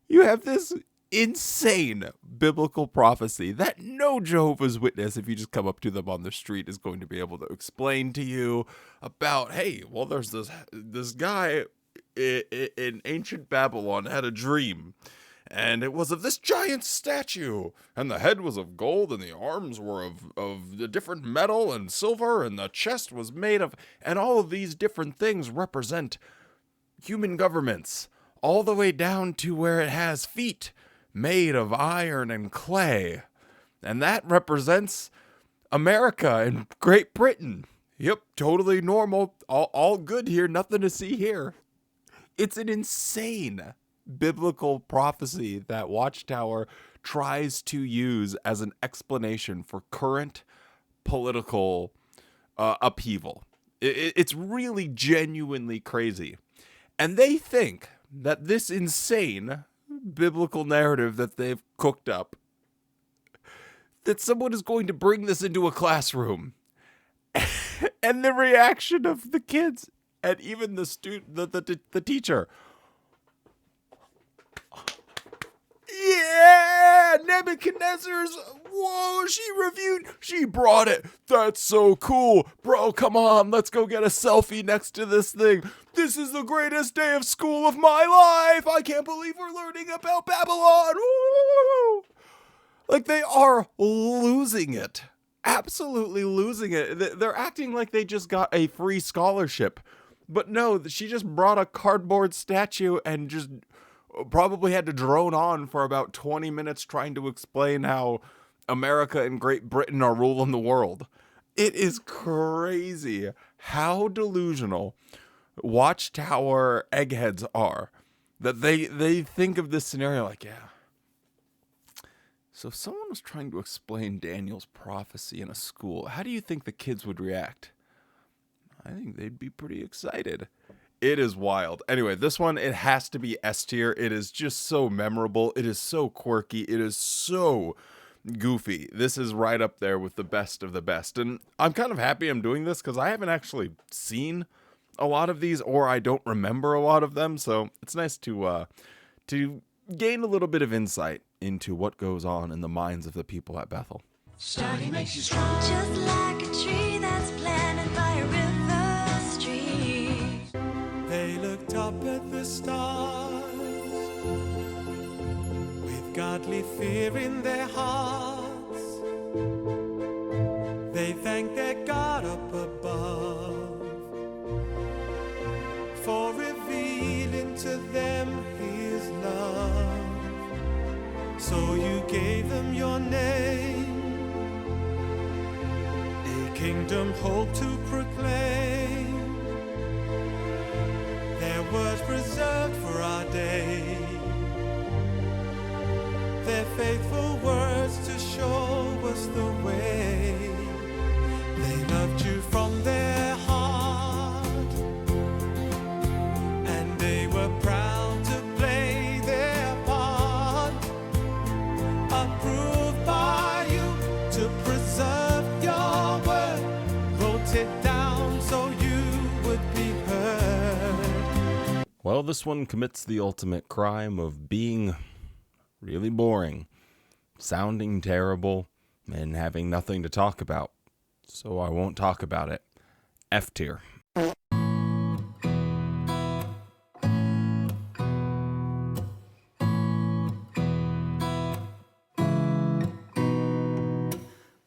You have this insane biblical prophecy that no Jehovah's Witness, if you just come up to them on the street, is going to be able to explain to you about, hey, well, there's this guy in ancient Babylon had a dream. And it was of this giant statue, and the head was of gold, and the arms were of a different metal and silver, and the chest was made of, and all of these different things represent human governments, all the way down to where it has feet made of iron and clay. And that represents America and Great Britain. Yep, totally normal, all good here, nothing to see here. It's an insane biblical prophecy that Watchtower tries to use as an explanation for current political upheaval. It's really genuinely crazy. And they think that this insane biblical narrative that they've cooked up, that someone is going to bring this into a classroom. And the reaction of the kids and even the the teacher. Yeah, Nebuchadnezzar's, whoa, she brought it. That's so cool. Bro, come on, let's go get a selfie next to this thing. This is the greatest day of school of my life. I can't believe we're learning about Babylon. Woo! Like, they are losing it. Absolutely losing it. They're acting like they just got a free scholarship. But no, she just brought a cardboard statue and just probably had to drone on for about 20 minutes trying to explain how America and Great Britain are ruling the world. It is crazy how delusional Watchtower eggheads are, that they think of this scenario like, yeah, so if someone was trying to explain Daniel's prophecy in a school, how do you think the kids would react? I think they'd be pretty excited. It is wild. Anyway, this one, it has to be S tier. It is just so memorable. It is so quirky. It is so goofy. This is right up there with the best of the best. And I'm kind of happy I'm doing this because I haven't actually seen a lot of these, or I don't remember a lot of them. So it's nice to gain a little bit of insight into what goes on in the minds of the people at Bethel. Study makes you strong. Just like a tree that's planted by a river stream. They looked up at the stars with godly fear in their hearts. They thanked their God up above for revealing to them His love. So you gave them your name, a kingdom hope to proclaim. Their words preserved for our day, their faithful words to show us the way. They loved you from their heart, and they were proud to play their part, approved by you to preserve your word, wrote it down so you would be heard. Well, this one commits the ultimate crime of being really boring, sounding terrible, and having nothing to talk about. So I won't talk about it. F tier.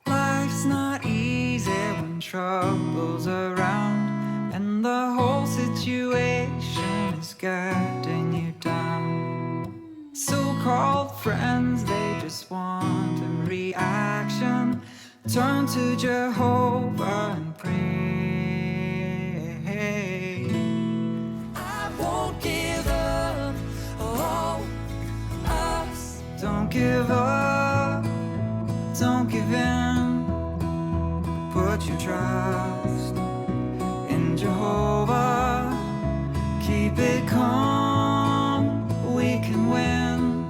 Life's not easy when trouble's around, and the whole situation is getting you down. So-called friends, they just want a reaction. turn to Jehovah and pray. I won't give up on us. Don't give up, don't give in. Put your trust in Jehovah. Keep it calm, we can win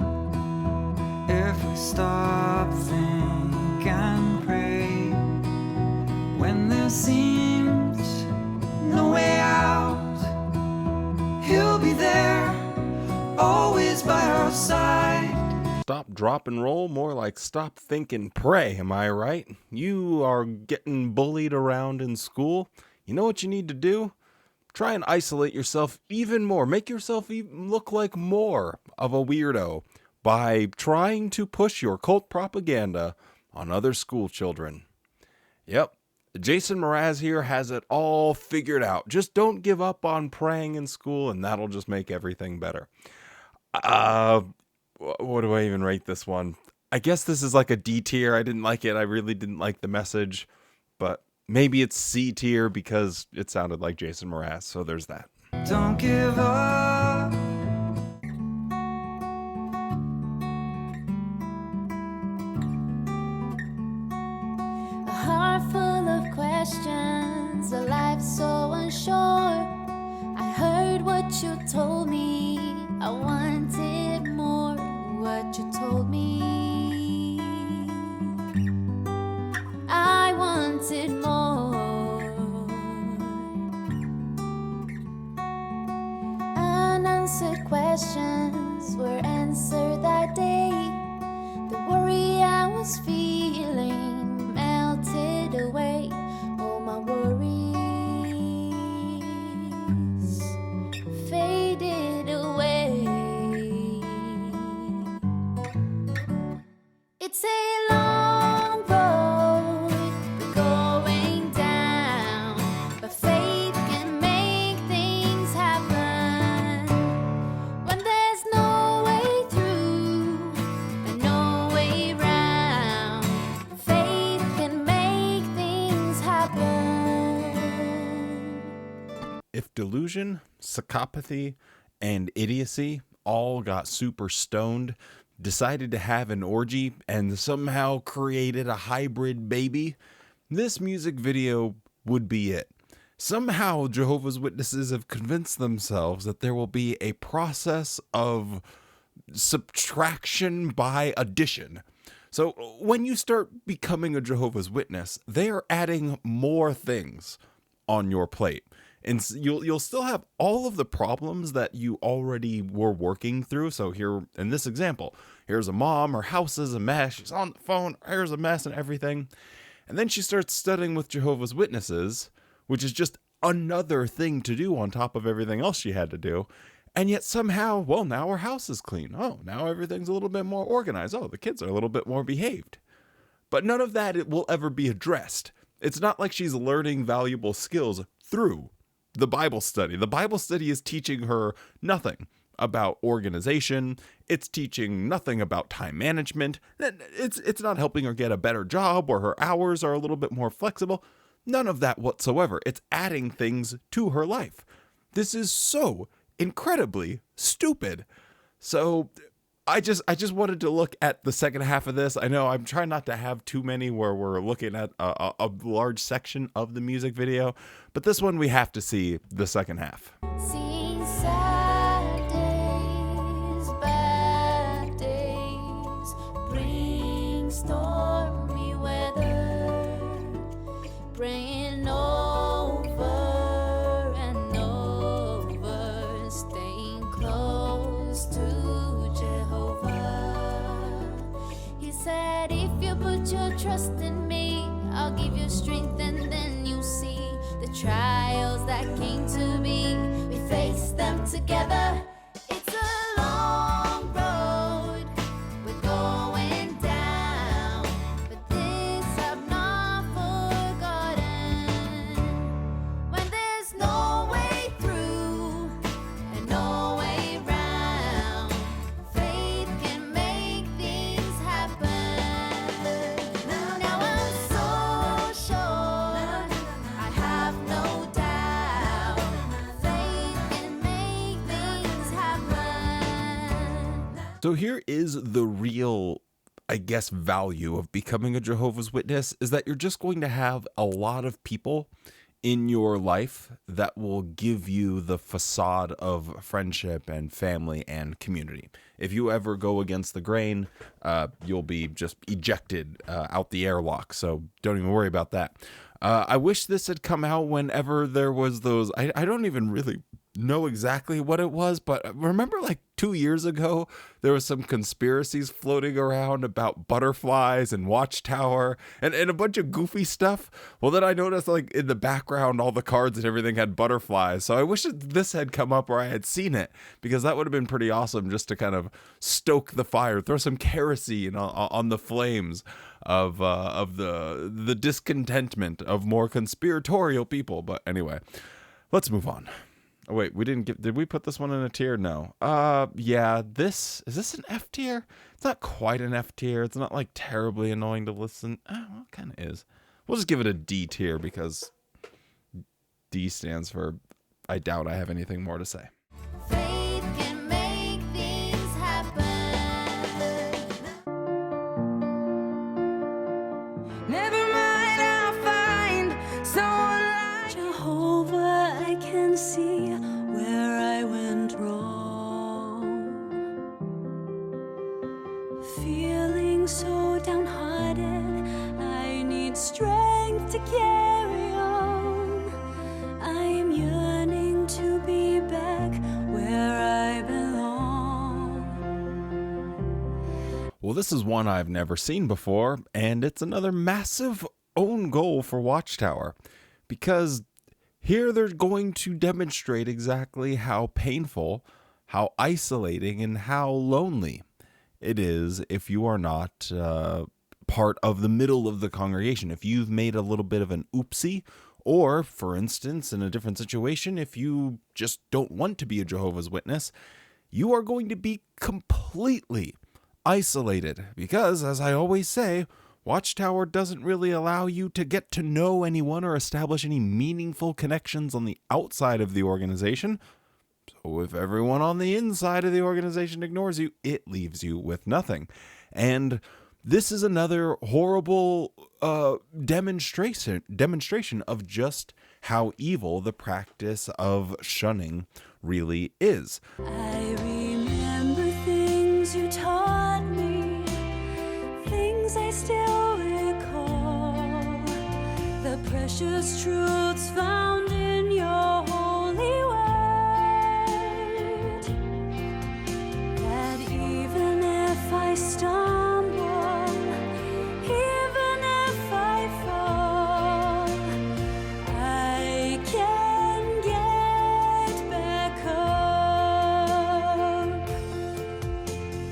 if we stop, think and pray. When there seems no way out, He'll be there, always by our side. Stop, drop, and roll, more like stop, think, and pray, am I right? You are getting bullied around in school. You know what you need to do? Try and isolate yourself even more. Make yourself even look like more of a weirdo by trying to push your cult propaganda on other school children. Yep, Jason Mraz here has it all figured out. Just don't give up on praying in school, and that'll just make everything better. What do I even rate this one? I guess this is like a D tier. I didn't like it. I really didn't like the message, but maybe it's C tier because it sounded like Jason Mraz, so there's that. Don't give up. A heart full of questions, a life so unsure. I heard what you told me, I wanted more. What you told me, I wanted more. Unanswered questions were answered that day. The worry I was feeling melted away. All my worries faded away. It's a long road we're going down, but faith can make things happen. When there's no way through and no way round, faith can make things happen. If delusion, psychopathy, and idiocy all got super stoned, decided to have an orgy, and somehow created a hybrid baby, this music video would be it. Somehow Jehovah's Witnesses have convinced themselves that there will be a process of subtraction by addition. So when you start becoming a Jehovah's Witness, they are adding more things on your plate. And you'll still have all of the problems that you already were working through. So here, in this example, here's a mom, her house is a mess, she's on the phone, here's a mess and everything. And then she starts studying with Jehovah's Witnesses, which is just another thing to do on top of everything else she had to do. And yet somehow, well, now her house is clean. Oh, now everything's a little bit more organized. Oh, the kids are a little bit more behaved. But none of that it will ever be addressed. It's not like she's learning valuable skills through the Bible study. The Bible study is teaching her nothing about organization. It's teaching nothing about time management. It's not helping her get a better job or her hours are a little bit more flexible. None of that whatsoever. It's adding things to her life. This is so incredibly stupid. So I just wanted to look at the second half of this. I know I'm trying not to have too many where we're looking at a large section of the music video, but this one we have to see the second half. See sad days, bad days, bring stormy weather, praying over and over, staying close to He said, if you put your trust in me, I'll give you strength and then you'll see the trials that came to me. We face them together. It's a long road we're going down, but this I've not forgotten. When there's no way through and no way round, faith can make things happen. Now I'm so So here is the real, I guess, value of becoming a Jehovah's Witness is that you're just going to have a lot of people in your life that will give you the facade of friendship and family and community. If you ever go against the grain, you'll be just ejected out the airlock. So don't even worry about that. I wish this had come out whenever there was those. I don't even really know exactly what it was, but remember like 2 years ago, there was some conspiracies floating around about butterflies and Watchtower and a bunch of goofy stuff. Well, then I noticed like in the background, all the cards and everything had butterflies. So I wish this had come up or I had seen it, because that would have been pretty awesome just to kind of stoke the fire, throw some kerosene on the flames of the discontentment of more conspiratorial people. But anyway, let's move on. Oh, wait, did we put this one in a tier? No. Yeah, is this an F tier? It's not quite an F tier. It's not like terribly annoying to listen. Well, it kind of is. We'll just give it a D tier because D stands for I doubt I have anything more to say. Faith can make things happen. Never mind, I'll find someone like Jehovah, I can see where I went wrong. Feeling so downhearted, I need strength to carry on. I'm yearning to be back where I belong. Well, this is one I've never seen before, and it's another massive own goal for Watchtower, because here they're going to demonstrate exactly how painful, how isolating, and how lonely it is if you are not part of the middle of the congregation. If you've made a little bit of an oopsie, or, for instance, in a different situation, if you just don't want to be a Jehovah's Witness, you are going to be completely isolated because, as I always say, Watchtower doesn't really allow you to get to know anyone or establish any meaningful connections on the outside of the organization. So if everyone on the inside of the organization ignores you, it leaves you with nothing. And this is another horrible demonstration of just how evil the practice of shunning really is. I remember things you taught me, things I still recall, the precious truths found in your holy word, that even if I stumble, even if I fall, I can get back up.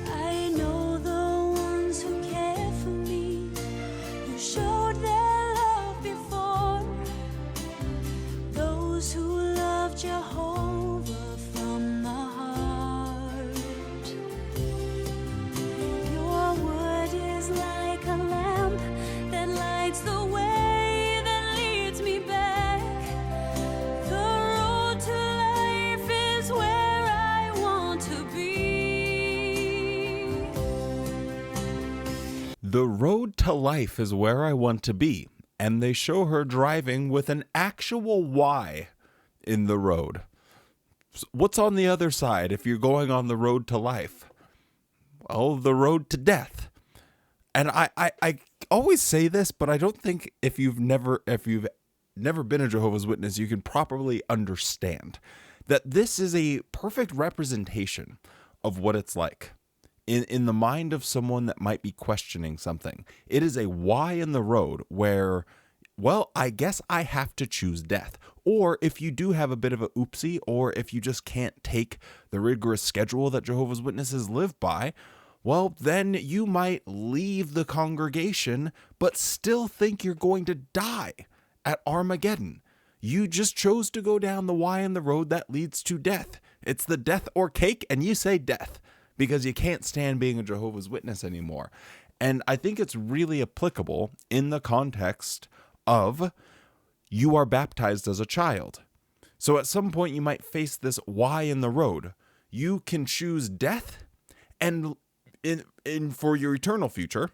I know the ones who care for me, who showed their love before, those who love Jehovah from the heart. Your word is like a lamp that lights the way, that leads me back. The road to life is where I want to be. The road to life is where I want to be. And they show her driving with an actual Y in the road. What's on the other side if you're going on the road to life? Well, the road to death. And I always say this, but I don't think if you've never been a Jehovah's Witness, you can properly understand that this is a perfect representation of what it's like in the mind of someone that might be questioning something. It is a Y in the road where, well, I guess I have to choose death. Or if you do have a bit of a oopsie, or if you just can't take the rigorous schedule that Jehovah's Witnesses live by, well, then you might leave the congregation, but still think you're going to die at Armageddon. You just chose to go down the Y in the road that leads to death. It's the death or cake, and you say death because you can't stand being a Jehovah's Witness anymore. And I think it's really applicable in the context of you are baptized as a child. So at some point you might face this Y in the road. You can choose death, and in for your eternal future,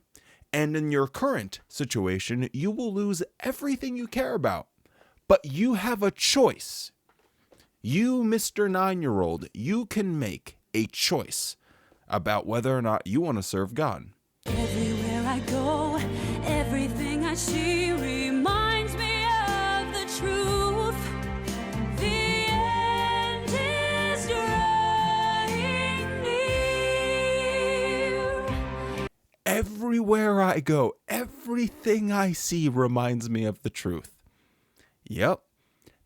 and in your current situation, you will lose everything you care about. But you have a choice. You, Mr. 9-year-old, you can make a choice about whether or not you want to serve God. Everywhere I go, everything I see reminds me of the truth. The end is drawing near. Everywhere I go, everything I see reminds me of the truth. Yep,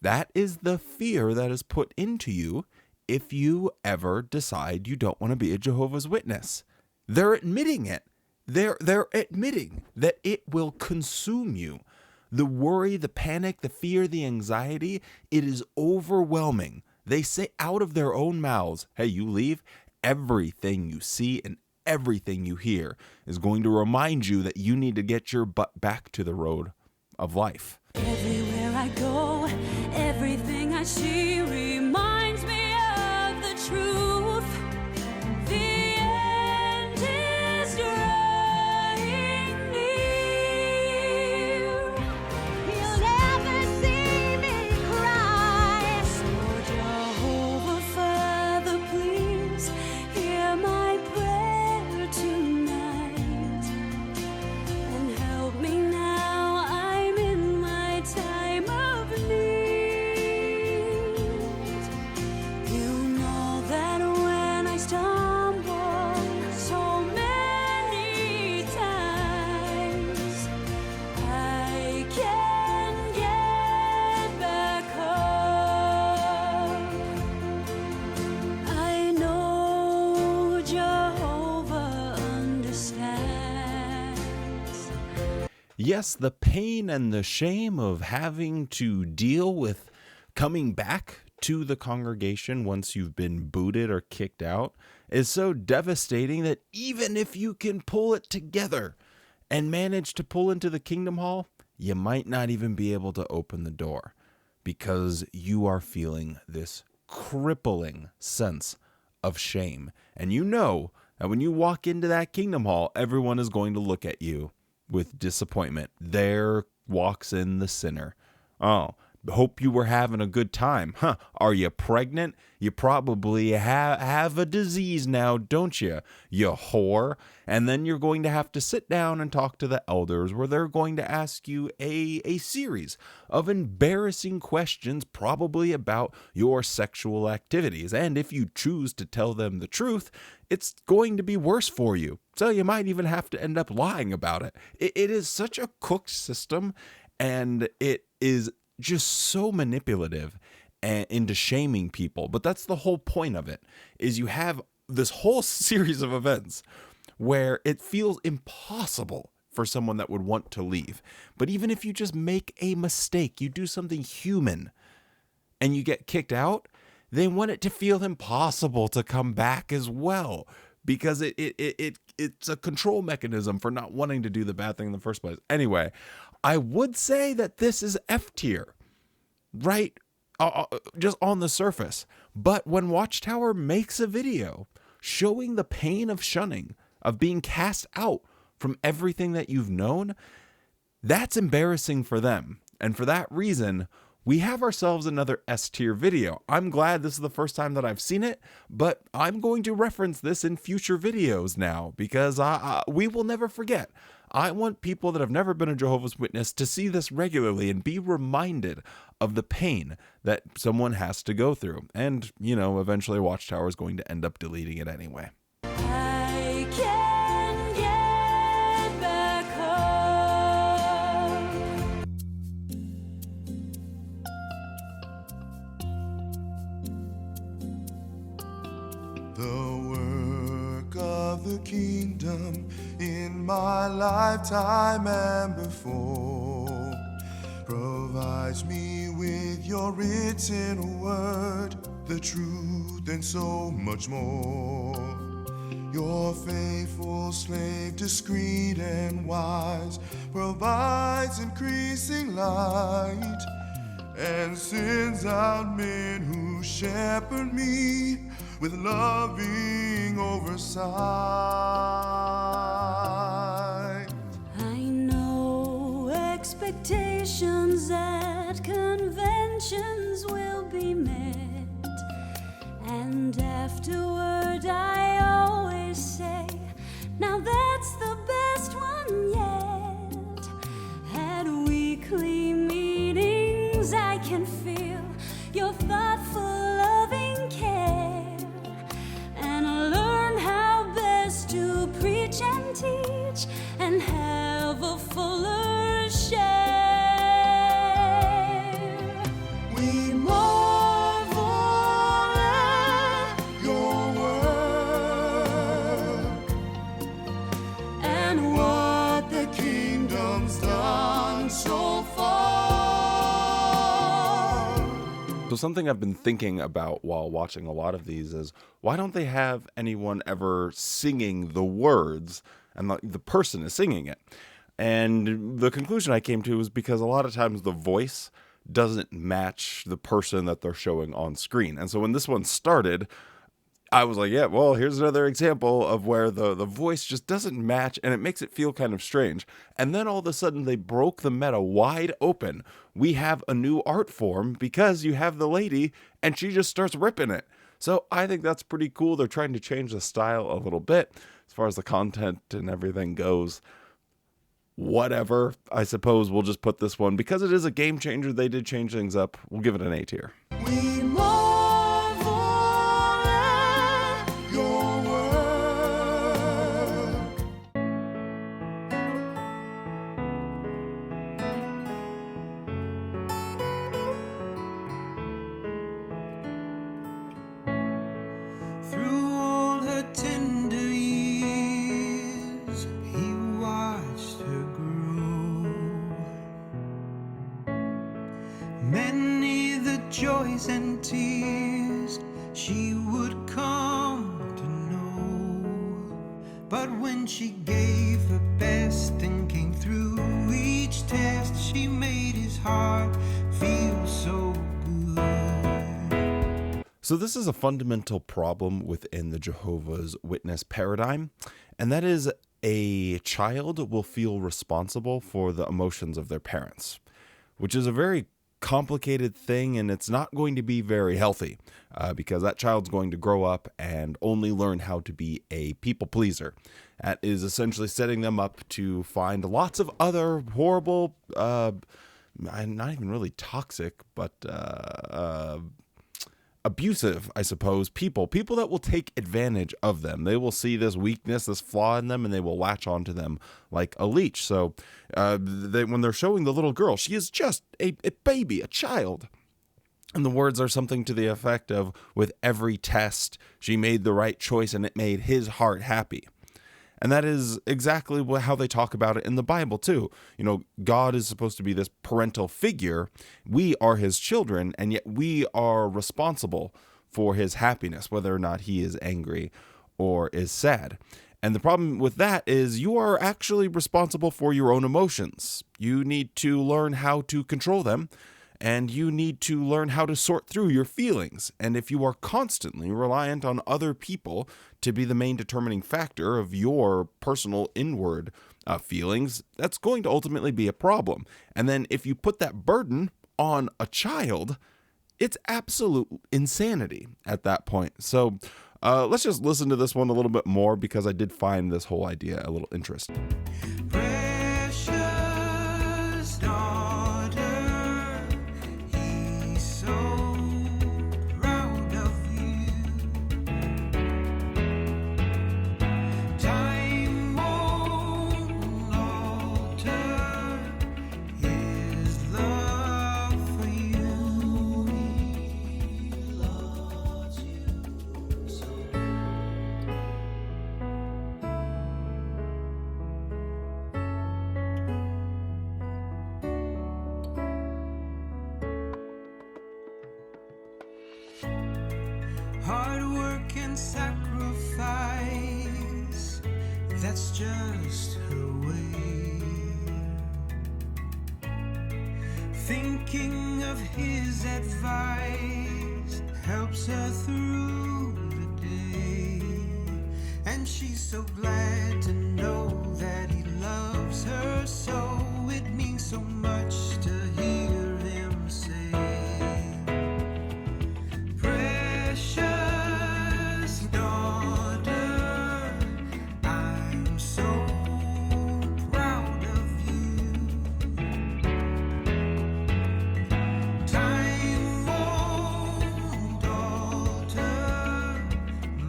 that is the fear that is put into you if you ever decide you don't want to be a Jehovah's Witness. They're admitting it. They're admitting that it will consume you. The worry, the panic, the fear, the anxiety, it is overwhelming. They say out of their own mouths, hey, you leave, everything you see and everything you hear is going to remind you that you need to get your butt back to the road of life. Everywhere I go, everything I see reminds me of the truth. The end is drawing near. You'll never see me cry. So Jehovah, Father, please hear my prayer tonight and help me now. I'm in my time of need. You know that when I stumble so many times, I can get back up. I know Jehovah understands. Yes, the pain and the shame of having to deal with coming back to the congregation once you've been booted or kicked out is so devastating that even if you can pull it together and manage to pull into the Kingdom Hall, you might not even be able to open the door because you are feeling this crippling sense of shame. And you know that when you walk into that Kingdom Hall, everyone is going to look at you with disappointment. There walks in the sinner. Oh, hope you were having a good time. Huh, are you pregnant? You probably have a disease now, don't you? You whore. And then you're going to have to sit down and talk to the elders where they're going to ask you a series of embarrassing questions, probably about your sexual activities. And if you choose to tell them the truth, it's going to be worse for you. So you might even have to end up lying about it. It is such a cooked system, and it is just so manipulative and into shaming people. But that's the whole point of it, is you have this whole series of events where it feels impossible for someone that would want to leave. But even if you just make a mistake, you do something human and you get kicked out, they want it to feel impossible to come back as well, because it's a control mechanism for not wanting to do the bad thing in the first place. Anyway, I would say that this is F tier, right? Just on the surface. But when Watchtower makes a video showing the pain of shunning, of being cast out from everything that you've known, that's embarrassing for them. And for that reason, we have ourselves another S tier video. I'm glad this is the first time that I've seen it, but I'm going to reference this in future videos now, because we will never forget. I want people that have never been a Jehovah's Witness to see this regularly and be reminded of the pain that someone has to go through. And, you know, eventually Watchtower is going to end up deleting it anyway. I can get back home. The work of the kingdom in my lifetime and before provides me with your written word, the truth and so much more. Your faithful slave, discreet and wise, provides increasing light and sends out men who shepherd me with loving oversight. I know expectations at conventions will be met, and afterward I always say, now that's the best one yet. At weekly meetings I can feel your thoughtful, loving care, and learn how best to preach and teach and have a fuller share. We marvel at your work and what the kingdom's done so far. So something I've been thinking about while watching a lot of these is, why don't they have anyone ever singing the words and the person is singing it? And the conclusion I came to was because a lot of times the voice doesn't match the person that they're showing on screen. And so when this one started, I was like, yeah, well, here's another example of where the voice just doesn't match, and it makes it feel kind of strange. And then all of a sudden they broke the meta wide open. We have a new art form because you have the lady and she just starts ripping it. So I think that's pretty cool. They're trying to change the style a little bit as far as the content and everything goes. Whatever, I suppose we'll just put this one, because it is a game changer. They did change things up. We'll give it an A tier. We marvel at your work. Through all her tender years, he watched her grow. Many the joys and tears she would come to know. But when she gave her best and came through each test, she made his heart feel so good. So this is a fundamental problem within the Jehovah's Witness paradigm, and that is a child will feel responsible for the emotions of their parents, which is a very complicated thing, and it's not going to be very healthy because that child's going to grow up and only learn how to be a people pleaser. That is essentially setting them up to find lots of other horrible, not even really toxic, but abusive, I suppose, people that will take advantage of them. They will see this weakness, this flaw in them, and they will latch onto them like a leech. So when they're showing the little girl, she is just a baby, a child. And the words are something to the effect of, with every test, she made the right choice and it made his heart happy. And that is exactly how they talk about it in the Bible, too. You know, God is supposed to be this parental figure. We are his children, and yet we are responsible for his happiness, whether or not he is angry or is sad. And the problem with that is you are actually responsible for your own emotions. You need to learn how to control them, and you need to learn how to sort through your feelings. And if you are constantly reliant on other people to be the main determining factor of your personal inward feelings, that's going to ultimately be a problem. And then if you put that burden on a child, it's absolute insanity at that point. So let's just listen to this one a little bit more, because I did find this whole idea a little interesting. Precious daughter, he's so proud of you. Time won't alter his love for you. He loves you so. Hard work and sacrifice, that's just her way. Thinking of his advice helps her through the day. And she's so glad to know that he loves her so. It means so much to hear him say, precious daughter, I'm so proud of you. Time won't alter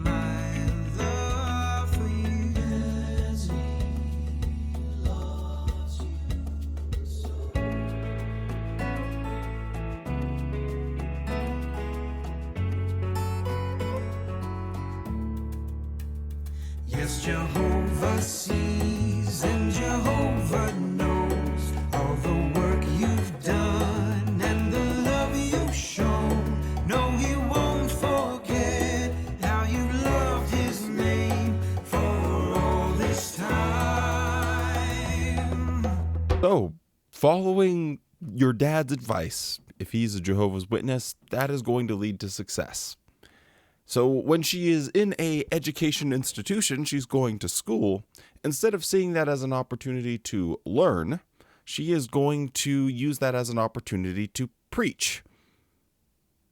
my love for you. As he loves you so. Yes, Jehovah sees and Jehovah knows all the work you've done and the love you've shown. No, he won't forget how you loved his name for all this time. So, following your dad's advice, if he's a Jehovah's Witness, that is going to lead to success. So when she is in a education institution, she's going to school, instead of seeing that as an opportunity to learn, she is going to use that as an opportunity to preach.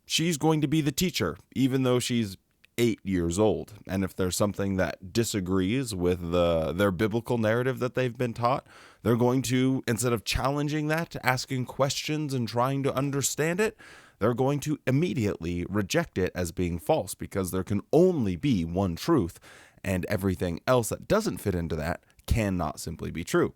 She's going to be the teacher, even though she's 8 years old. And if there's something that disagrees with their biblical narrative that they've been taught, they're going to, instead of challenging that, asking questions and trying to understand it, they're going to immediately reject it as being false, because there can only be one truth, and everything else that doesn't fit into that cannot simply be true.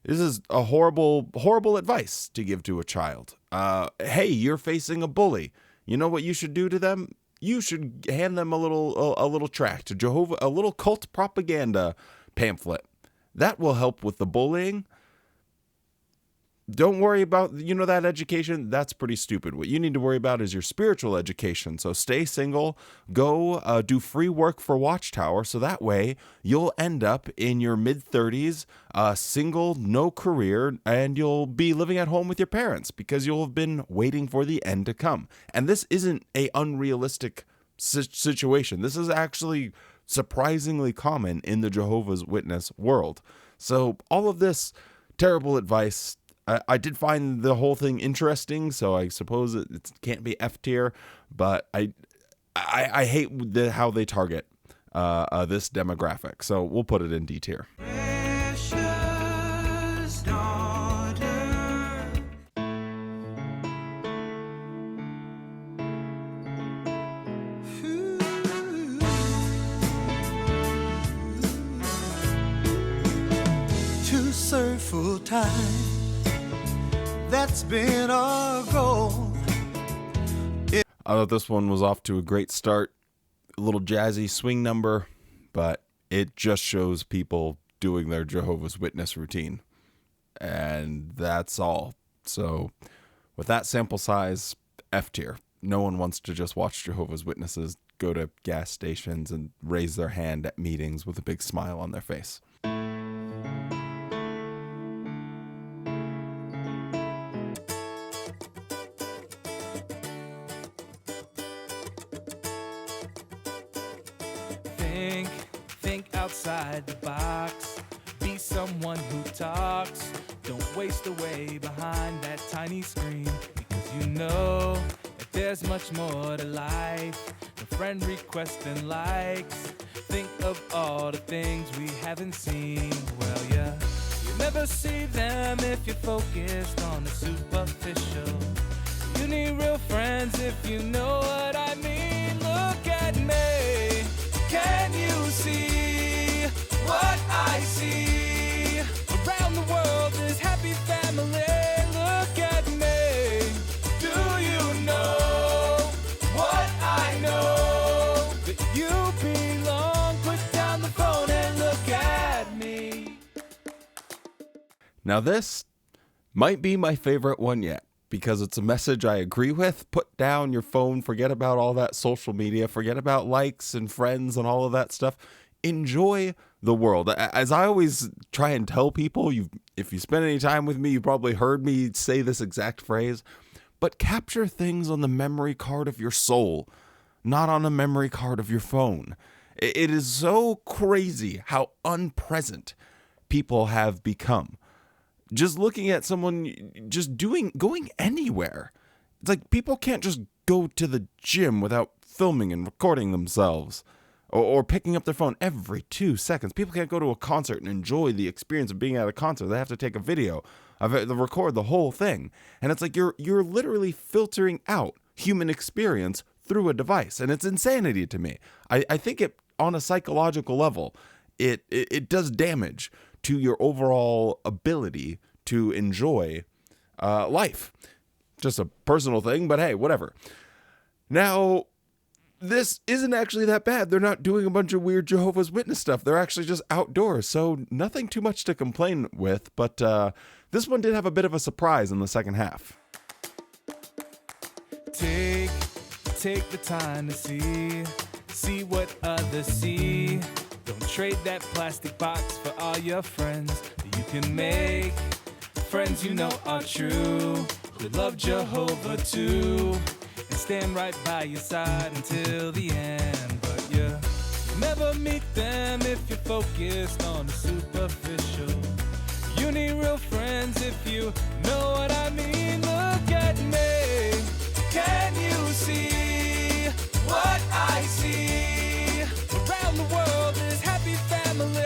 This is a horrible, horrible advice to give to a child. Hey, you're facing a bully. You know what you should do to them? You should hand them a little tract, a little cult propaganda pamphlet. That will help with the bullying. Don't worry about, that education. That's pretty stupid. What you need to worry about is your spiritual education. So stay single, go do free work for Watchtower, so that way you'll end up in your mid-30s, single, no career, and you'll be living at home with your parents because you'll have been waiting for the end to come. And this isn't an unrealistic situation. This is actually surprisingly common in the Jehovah's Witness world. So all of this terrible advice, I did find the whole thing interesting, so I suppose it can't be F tier, but I hate how they target this demographic, so we'll put it in D tier. Precious daughter. To serve full time, that's been our goal. I thought this one was off to a great start. A little jazzy swing number, but it just shows people doing their Jehovah's Witness routine. And that's all. So with that sample size, F tier. No one wants to just watch Jehovah's Witnesses go to gas stations and raise their hand at meetings with a big smile on their face. Think outside the box. Be someone who talks. Don't waste away behind that tiny screen, because you know that there's much more to life than friend requests and likes. Think of all the things we haven't seen. Well, you never see them if you're focused on the superficial. You need real friends if you know what I mean. Look at me. Can you see what I see? Around the world is happy family. Look at me. Do you know what I know? That you belong. Put down the phone and look at me. Now this might be my favorite one yet, because it's a message I agree with. Put down your phone, forget about all that social media, forget about likes and friends and all of that stuff. Enjoy the world. As I always try and tell people, if you spend any time with me, you probably heard me say this exact phrase, but capture things on the memory card of your soul. not on a memory card of your phone. It is so crazy how unpresent people have become. Just looking at someone just going anywhere. It's like people can't just go to the gym without filming and recording themselves or picking up their phone every 2 seconds. People can't go to a concert and enjoy the experience of being at a concert. They have to take a video of it, record the whole thing. And it's like you're literally filtering out human experience through a device. And it's insanity to me. I think it, on a psychological level, it does damage to your overall ability to enjoy life. Just a personal thing, but hey, whatever. Now, this isn't actually that bad. They're not doing a bunch of weird Jehovah's Witness stuff. They're actually just outdoors, so nothing too much to complain with. But this one did have a bit of a surprise in the second half. Take the time to see what others see. Don't trade that plastic box for all your friends. You can make friends you know are true, who love Jehovah too, and stand right by your side until the end. But you never meet them if you're focused on the superficial. You need real friends if you know what I mean. Look at me. Can you see what I see? Around the world is happy family.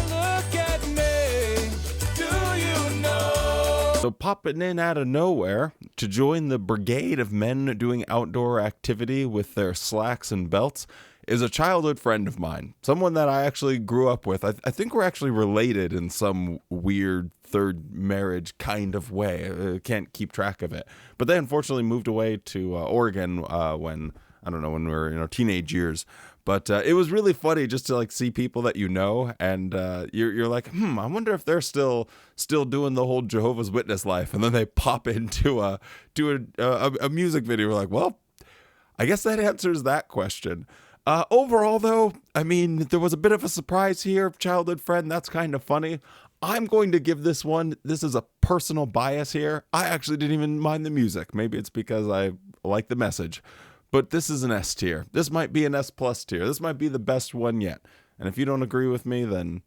Look at me. Do you know? So popping in out of nowhere to join the brigade of men doing outdoor activity with their slacks and belts is a childhood friend of mine. Someone that I actually grew up with. I think we're actually related in some weird third marriage kind of way. I can't keep track of it. But they unfortunately moved away to Oregon when we were in our teenage years. But it was really funny just to like see people that you know, and you're like, I wonder if they're still doing the whole Jehovah's Witness life. And then they pop into a music video. We're like, well, I guess that answers that question. Overall, though, I mean, there was a bit of a surprise here. Childhood friend, that's kind of funny. I'm going to give this one, this is a personal bias here. I actually didn't even mind the music. Maybe it's because I like the message. But this is an S tier. This might be an S plus tier. This might be the best one yet. And if you don't agree with me, then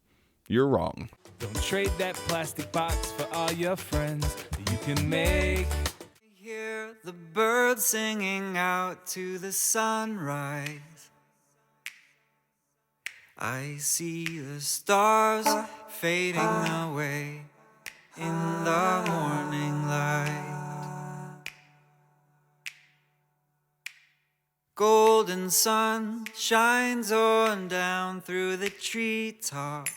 you're wrong. Don't trade that plastic box for all your friends that you can make. Hear the birds singing out to the sunrise. I see the stars fading away in the morning light. Golden sun shines on down through the treetops,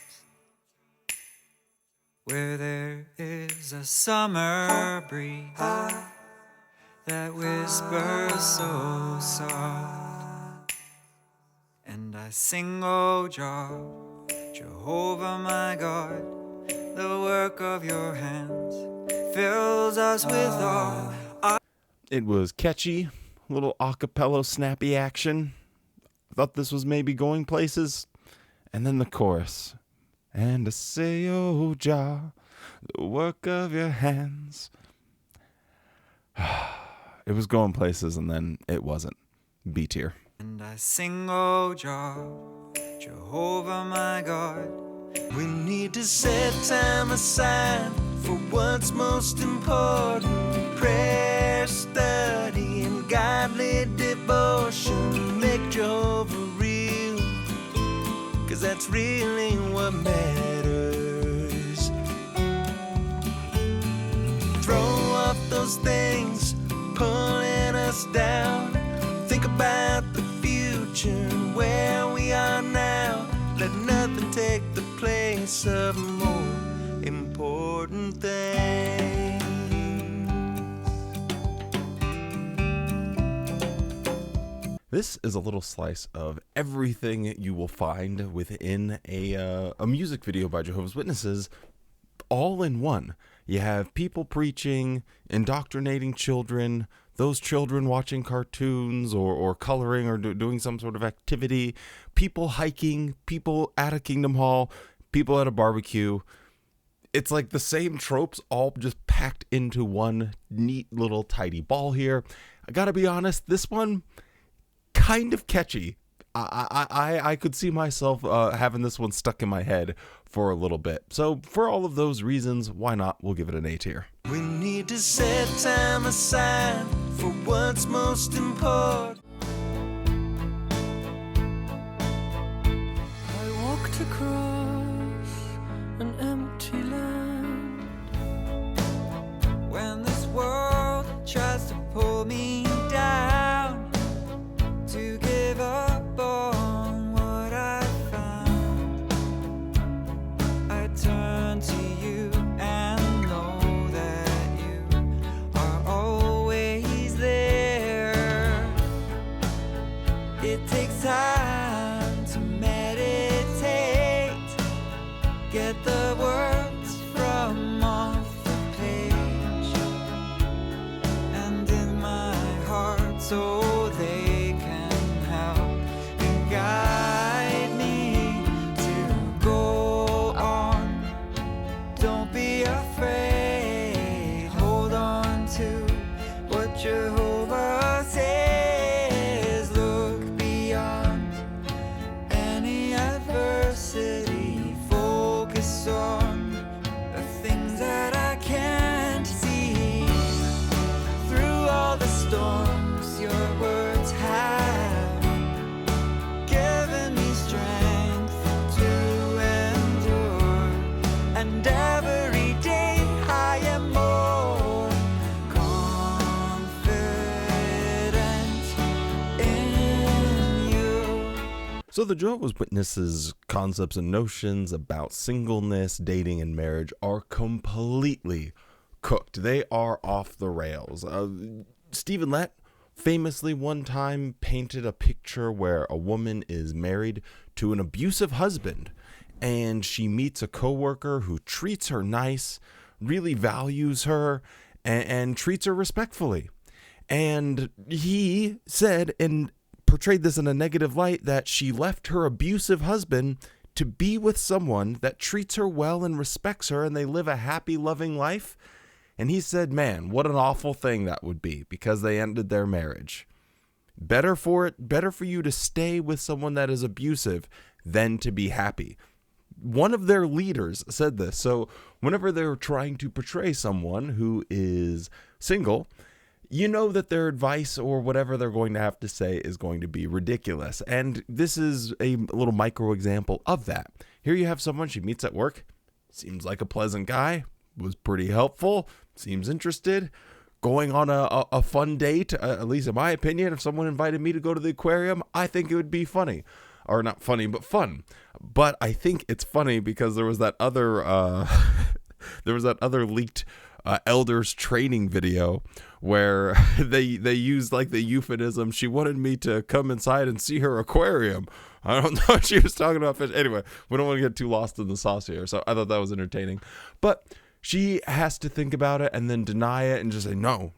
where there is a summer breeze that whispers so soft. And I sing, oh Jehovah my God, the work of your hands fills us with awe. It was catchy, little acapella snappy action. I thought this was maybe going places. And then the chorus. And I say, oh Jah, the work of your hands. It was going places, and then it wasn't. B tier. And I sing, oh Jehovah my God. We need to set time aside for what's most important. Prayer, study, and godly devotion. Make Jehovah real, 'cause that's really what matters. Throw off those things pulling us down. Think about the future, where we are now. Let nothing take the place of more important things. This is a little slice of everything you will find within a music video by Jehovah's Witnesses, all in one. You have people preaching, indoctrinating children, those children watching cartoons or coloring or doing some sort of activity, people hiking, people at a Kingdom Hall, people at a barbecue. It's like the same tropes all just packed into one neat little tidy ball here. I gotta be honest, this one kind of catchy. I could see myself having this one stuck in my head for a little bit. So for all of those reasons, why not? We'll give it an A tier. We need to set time aside for what's most important. I walked across an empty land When this world tries to pull me down, to give up on what I found, I turn to you and know that you are always there. It takes time to meditate, get the words from off the page, and in my heart so they can help and guide me to go on. Don't be afraid, hold on to what Jehovah says. Look beyond any adversity, focus on the things that I can't see. Through all the storms, your words have given me strength to endure, and every day I am more confident in you. So the Jehovah's Witnesses' concepts and notions about singleness, dating, and marriage are completely cooked. They are off the rails. Stephen Lett famously one time painted a picture where a woman is married to an abusive husband, and she meets a coworker who treats her nice, really values her, and treats her respectfully. And he said, and portrayed this in a negative light, that she left her abusive husband to be with someone that treats her well and respects her, and they live a happy, loving life. And he said, man, what an awful thing that would be, because they ended their marriage. Better for you to stay with someone that is abusive than to be happy. One of their leaders said this. So whenever they're trying to portray someone who is single, you know that their advice or whatever they're going to have to say is going to be ridiculous. And this is a little micro example of that. Here you have someone she meets at work, seems like a pleasant guy, was pretty helpful, seems interested, going on a fun date. At least in my opinion, if someone invited me to go to the aquarium, I think it would be funny. Or not funny, but fun. But I think it's funny because there was that other leaked elders training video where they used like the euphemism, she wanted me to come inside and see her aquarium. I don't know what she was talking about fish. Anyway, we don't want to get too lost in the sauce here. So I thought that was entertaining. But she has to think about it and then deny it and just say, no,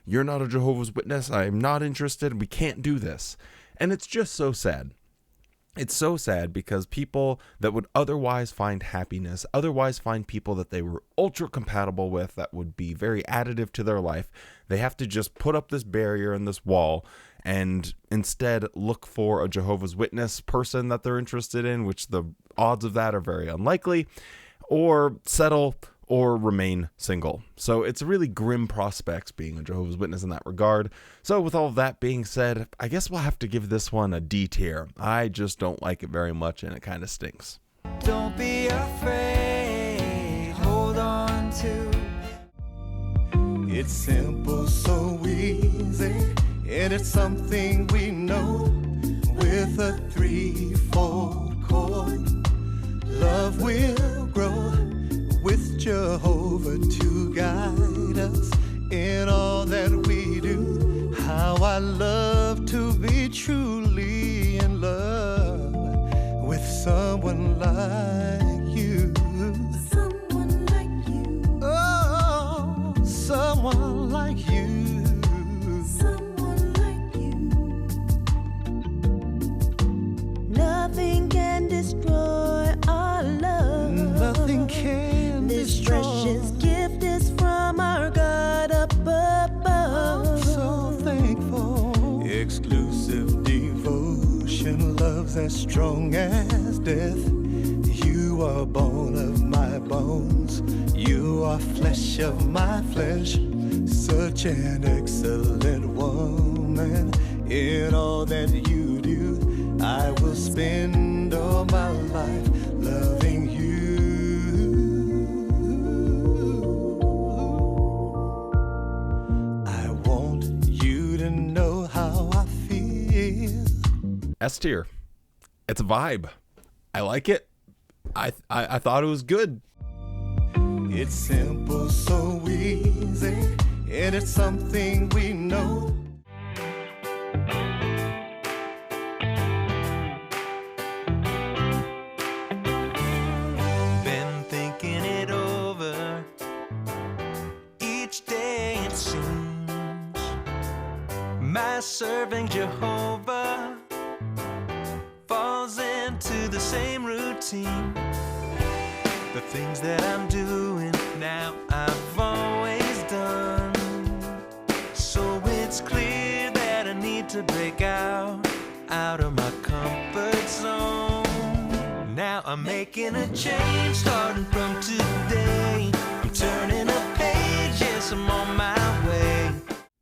you're not a Jehovah's Witness. I am not interested. We can't do this. And it's just so sad. It's so sad because people that would otherwise find happiness, otherwise find people that they were ultra compatible with, that would be very additive to their life, they have to just put up this barrier and this wall and instead look for a Jehovah's Witness person that they're interested in, which the odds of that are very unlikely, or settle or remain single. So it's a really grim prospects being a Jehovah's Witness in that regard. So with all of that being said, I guess we'll have to give this one a D tier. I just don't like it very much and it kind of stinks. Don't be afraid, hold on to. It's simple, so easy, and it's something we know. With a 3/4 chord, love will grow. With Jehovah to guide us in all that we do. How I love to be truly in love with someone like you. Someone like you. Oh, someone like you. Someone like you. Nothing can destroy our love. Nothing can This destroy. precious gift is from our God up above. I'm so thankful. Exclusive, divine love's as strong as death. You are bone of my bones. You are flesh of my flesh. Such an excellent woman. In all that you do, I will spend all my life loving you. I want you to know how I feel. S tier. It's a vibe. I like it. I thought it was good. It's simple, so easy, and it's something we know. Been thinking it over each day, it seems. My serving Jehovah falls into the same routine. The things that I'm doing now, I've always done. So it's clear that I need to break out of my comfort zone. Now I'm making a change starting from today. I'm turning a page, yes, I'm on my way.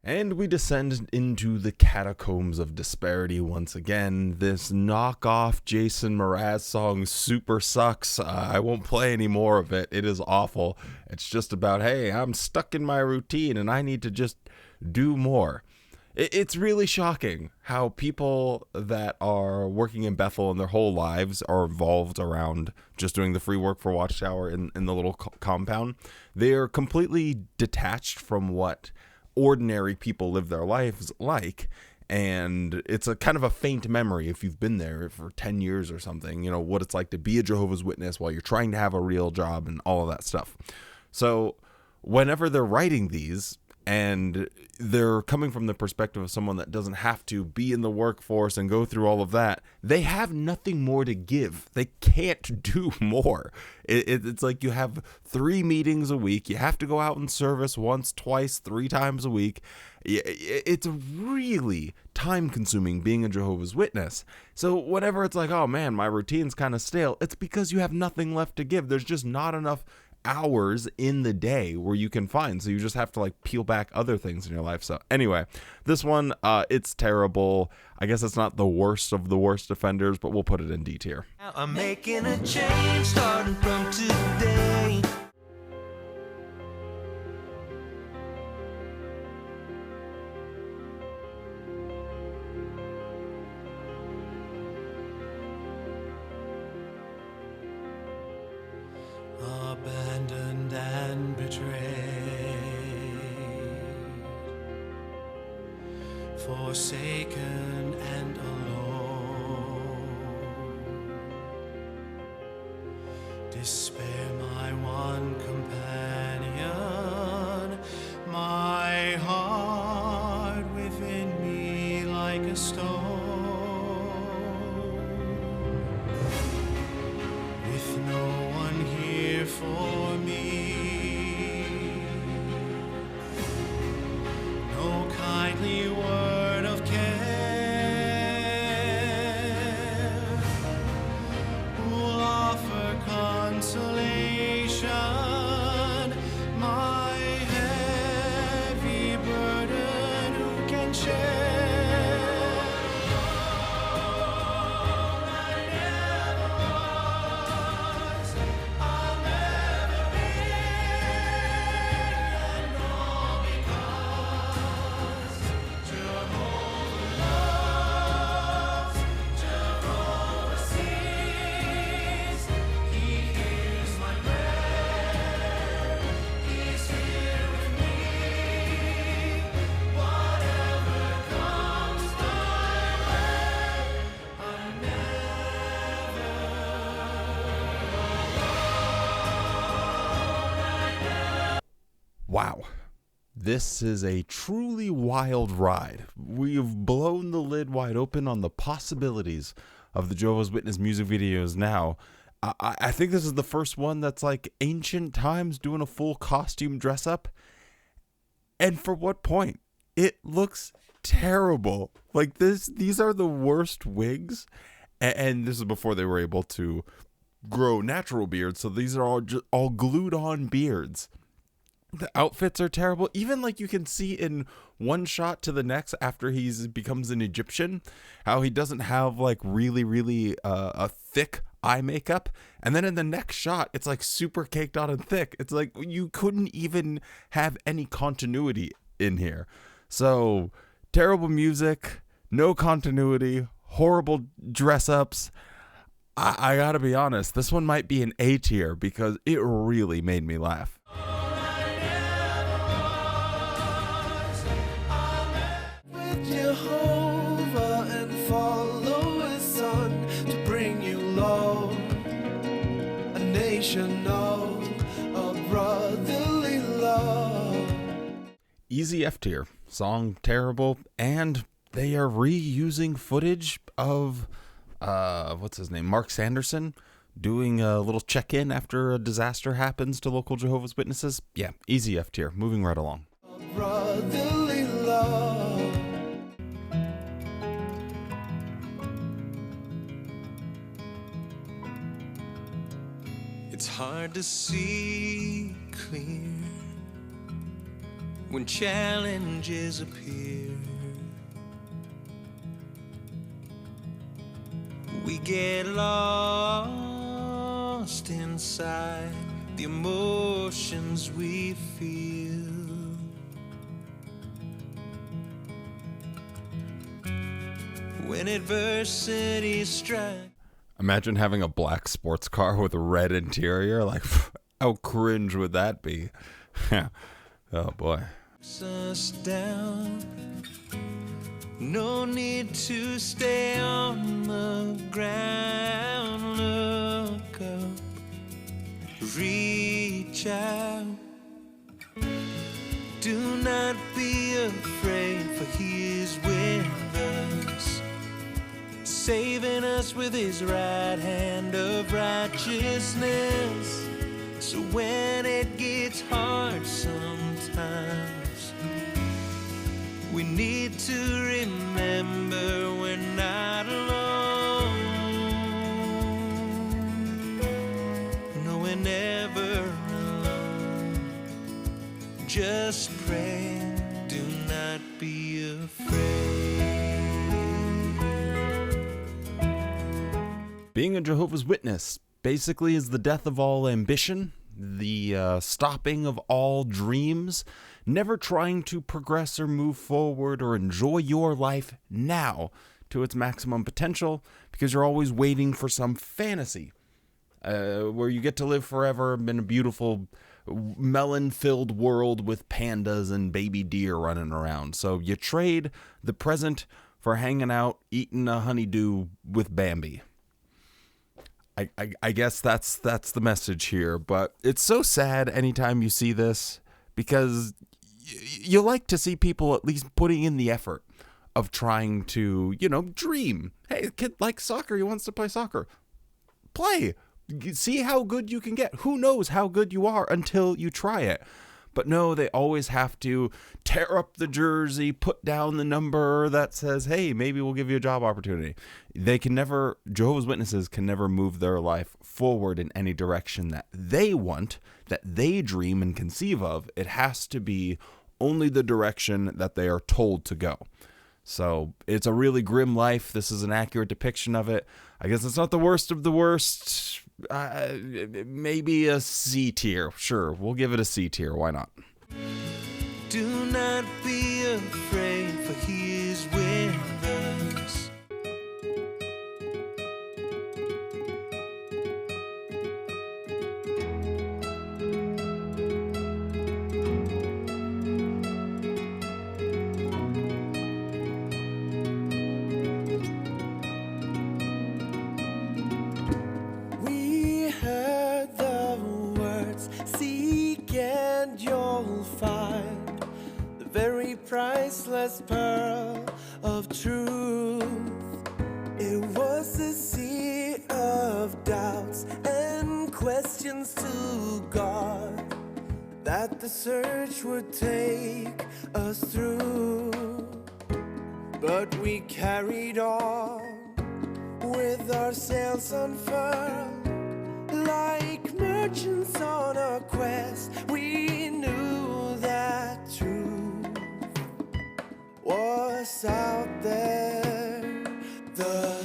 And we descend into the catacombs of disparity once again. This knockoff Jason Mraz song super sucks. I won't play any more of it. It is awful. It's just about, hey, I'm stuck in my routine and I need to just do more. It's really shocking how people that are working in Bethel and their whole lives are involved around just doing the free work for Watchtower in the little compound. They are completely detached from what ordinary people live their lives like, and it's a kind of a faint memory if you've been there for 10 years or something, you know, what it's like to be a Jehovah's Witness while you're trying to have a real job and all of that stuff. So whenever they're writing these and they're coming from the perspective of someone that doesn't have to be in the workforce and go through all of that, they have nothing more to give. They can't do more. It's like you have 3 meetings a week. You have to go out and service once, twice, 3 times a week. It's really time consuming being a Jehovah's Witness. So whenever it's like, oh man, my routine's kind of stale, it's because you have nothing left to give. There's just not enough hours in the day where you can find, so you just have to like peel back other things in your life. So anyway, this one, it's terrible. I guess it's not the worst of the worst offenders, but we'll put it in D tier. Now I'm making a change starting from today. Abandoned and betrayed, forsaken and alone. Despair, my one companion, my heart within me like a stone. With no one here for me, no kindly word of care who'll offer consolation. My heavy burden who can share. Wow. This is a truly wild ride. We've blown the lid wide open on the possibilities of the Jehovah's Witness music videos now. I think this is the first one that's like ancient times doing a full costume dress up. And for what point? It looks terrible. Like these are the worst wigs. And this is before they were able to grow natural beards, so these are all glued on beards. The outfits are terrible. Even like you can see in one shot to the next after becomes an Egyptian, how he doesn't have like really a thick eye makeup, and then in the next shot it's like super caked on and thick. It's like you couldn't even have any continuity in here. So terrible music, no continuity, horrible dress ups. I gotta be honest, this one might be an A tier because it really made me laugh. With Jehovah and follow his son to bring you low, a nation of brotherly love. Easy F tier. Song terrible, and they are reusing footage of what's his name, Mark Sanderson, doing a little check-in after a disaster happens to local Jehovah's Witnesses. Yeah, easy F tier. Moving right along. Brotherly love. It's hard to see clear when challenges appear. We get lost inside the emotions we feel. When adversity strikes. Imagine having a black sports car with a red interior. Like, how cringe would that be? Oh boy. Us down. No need to stay on the ground. Look up, reach out. Do not be afraid, for he is with us, saving us with his right hand of righteousness. So when it gets hard sometimes, we need to remember we're not alone. No, we're never alone. Just pray, do not be afraid. Being a Jehovah's Witness basically is the death of all ambition, the stopping of all dreams, never trying to progress or move forward or enjoy your life now to its maximum potential, because you're always waiting for some fantasy where you get to live forever in a beautiful melon-filled world with pandas and baby deer running around. So you trade the present for hanging out, eating a honeydew with Bambi. I guess that's the message here, but it's so sad anytime you see this, because you like to see people at least putting in the effort of trying to, dream. Hey, a kid likes soccer, he wants to play soccer. Play. See how good you can get. Who knows how good you are until you try it. But no, they always have to tear up the jersey, put down the number that says, hey, maybe we'll give you a job opportunity. Jehovah's Witnesses can never move their life forward in any direction that they want, that they dream and conceive of. It has to be only the direction that they are told to go. So it's a really grim life. This is an accurate depiction of it. I guess it's not the worst of the worst. Maybe a C tier. Sure, we'll give it a C tier. Why not? Do not be afraid, for he is with us. We heard the words, seek and you'll find the very priceless pearl of truth. It was a sea of doubts and questions to God that the search would take us through. But we carried on with with our sails unfurled, like merchants on a quest, we knew that truth was out there. The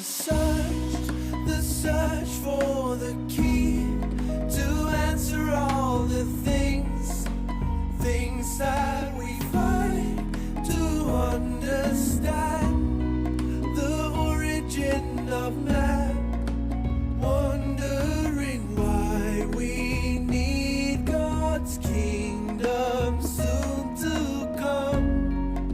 search for the key to answer all the things that we find to understand the origin of man, wondering why we need God's kingdom soon to come,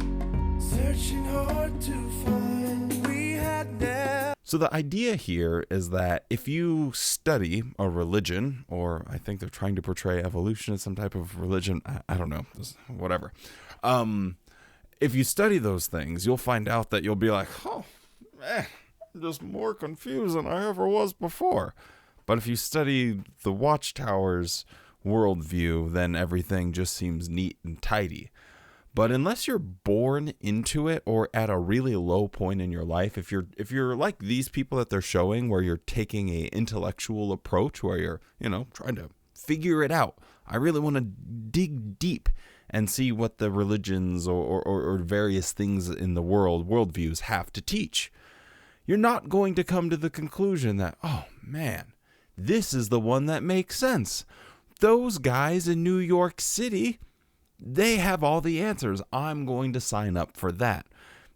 searching hard to find we had never. So the idea here is that if you study a religion, or I think they're trying to portray evolution as some type of religion, I don't know, whatever. If you study those things, you'll find out that you'll be like, oh, just more confused than I ever was before. But if you study the Watchtower's worldview, then everything just seems neat and tidy. But unless you're born into it or at a really low point in your life, if you're like these people that they're showing, where you're taking a intellectual approach, where you're, trying to figure it out. I really want to dig deep and see what the religions or various things in the worldviews have to teach. You're not going to come to the conclusion that, oh man, this is the one that makes sense. Those guys in New York City, they have all the answers. I'm going to sign up for that.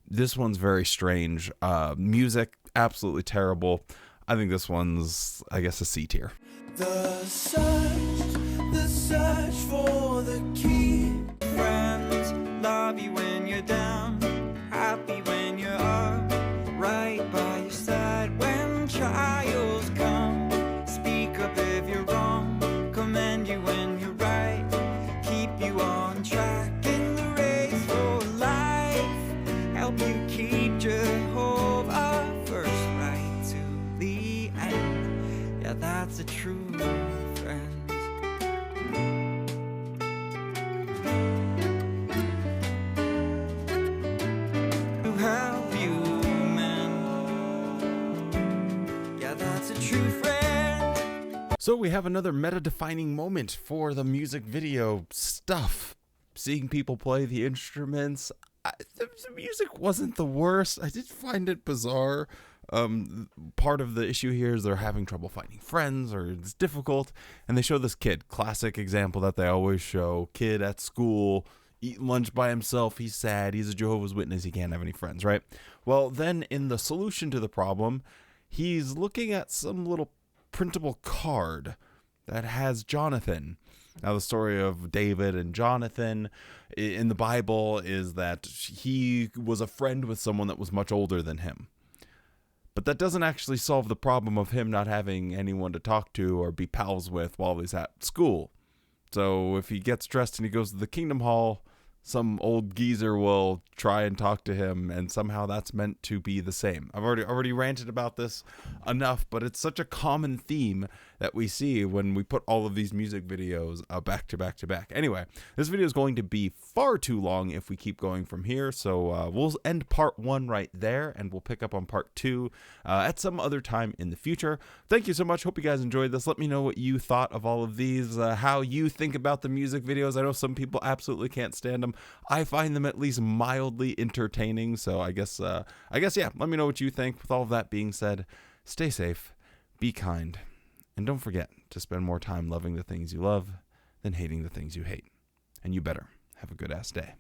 This one's very strange. Music, absolutely terrible. I think this one's, I guess, a C tier. The search for the key. Friends love you when you're down, happy when you're up, right by your side when trials come. Speak up if you're wrong, commend you when you're right, keep you on track in the race for life, help you keep Jehovah first right to the end. Yeah, that's a true friend. To help you mend. Yeah, that's a true friend. So we have another meta-defining moment for the music video stuff. Seeing people play the instruments. The music wasn't the worst. I did find it bizarre. Part of the issue here is they're having trouble finding friends, or it's difficult. And they show this kid, classic example that they always show. Kid at school, eating lunch by himself. He's sad. He's a Jehovah's Witness. He can't have any friends, right? Well, then in the solution to the problem, he's looking at some little printable card that has Jonathan. Now, the story of David and Jonathan in the Bible is that he was a friend with someone that was much older than him. But that doesn't actually solve the problem of him not having anyone to talk to or be pals with while he's at school. So if he gets dressed and he goes to the Kingdom Hall, some old geezer will try and talk to him, and somehow that's meant to be the same. I've already ranted about this enough, but it's such a common theme that we see when we put all of these music videos back to back to back. Anyway, this video is going to be far too long if we keep going from here, so we'll end part 1 right there, and we'll pick up on part 2 at some other time in the future. Thank you so much. Hope you guys enjoyed this. Let me know what you thought of all of these, how you think about the music videos. I know some people absolutely can't stand them. I find them at least mildly entertaining, so I guess yeah, let me know what you think. With all of that being said, stay safe, be kind, and don't forget to spend more time loving the things you love than hating the things you hate. And you better have a good ass day.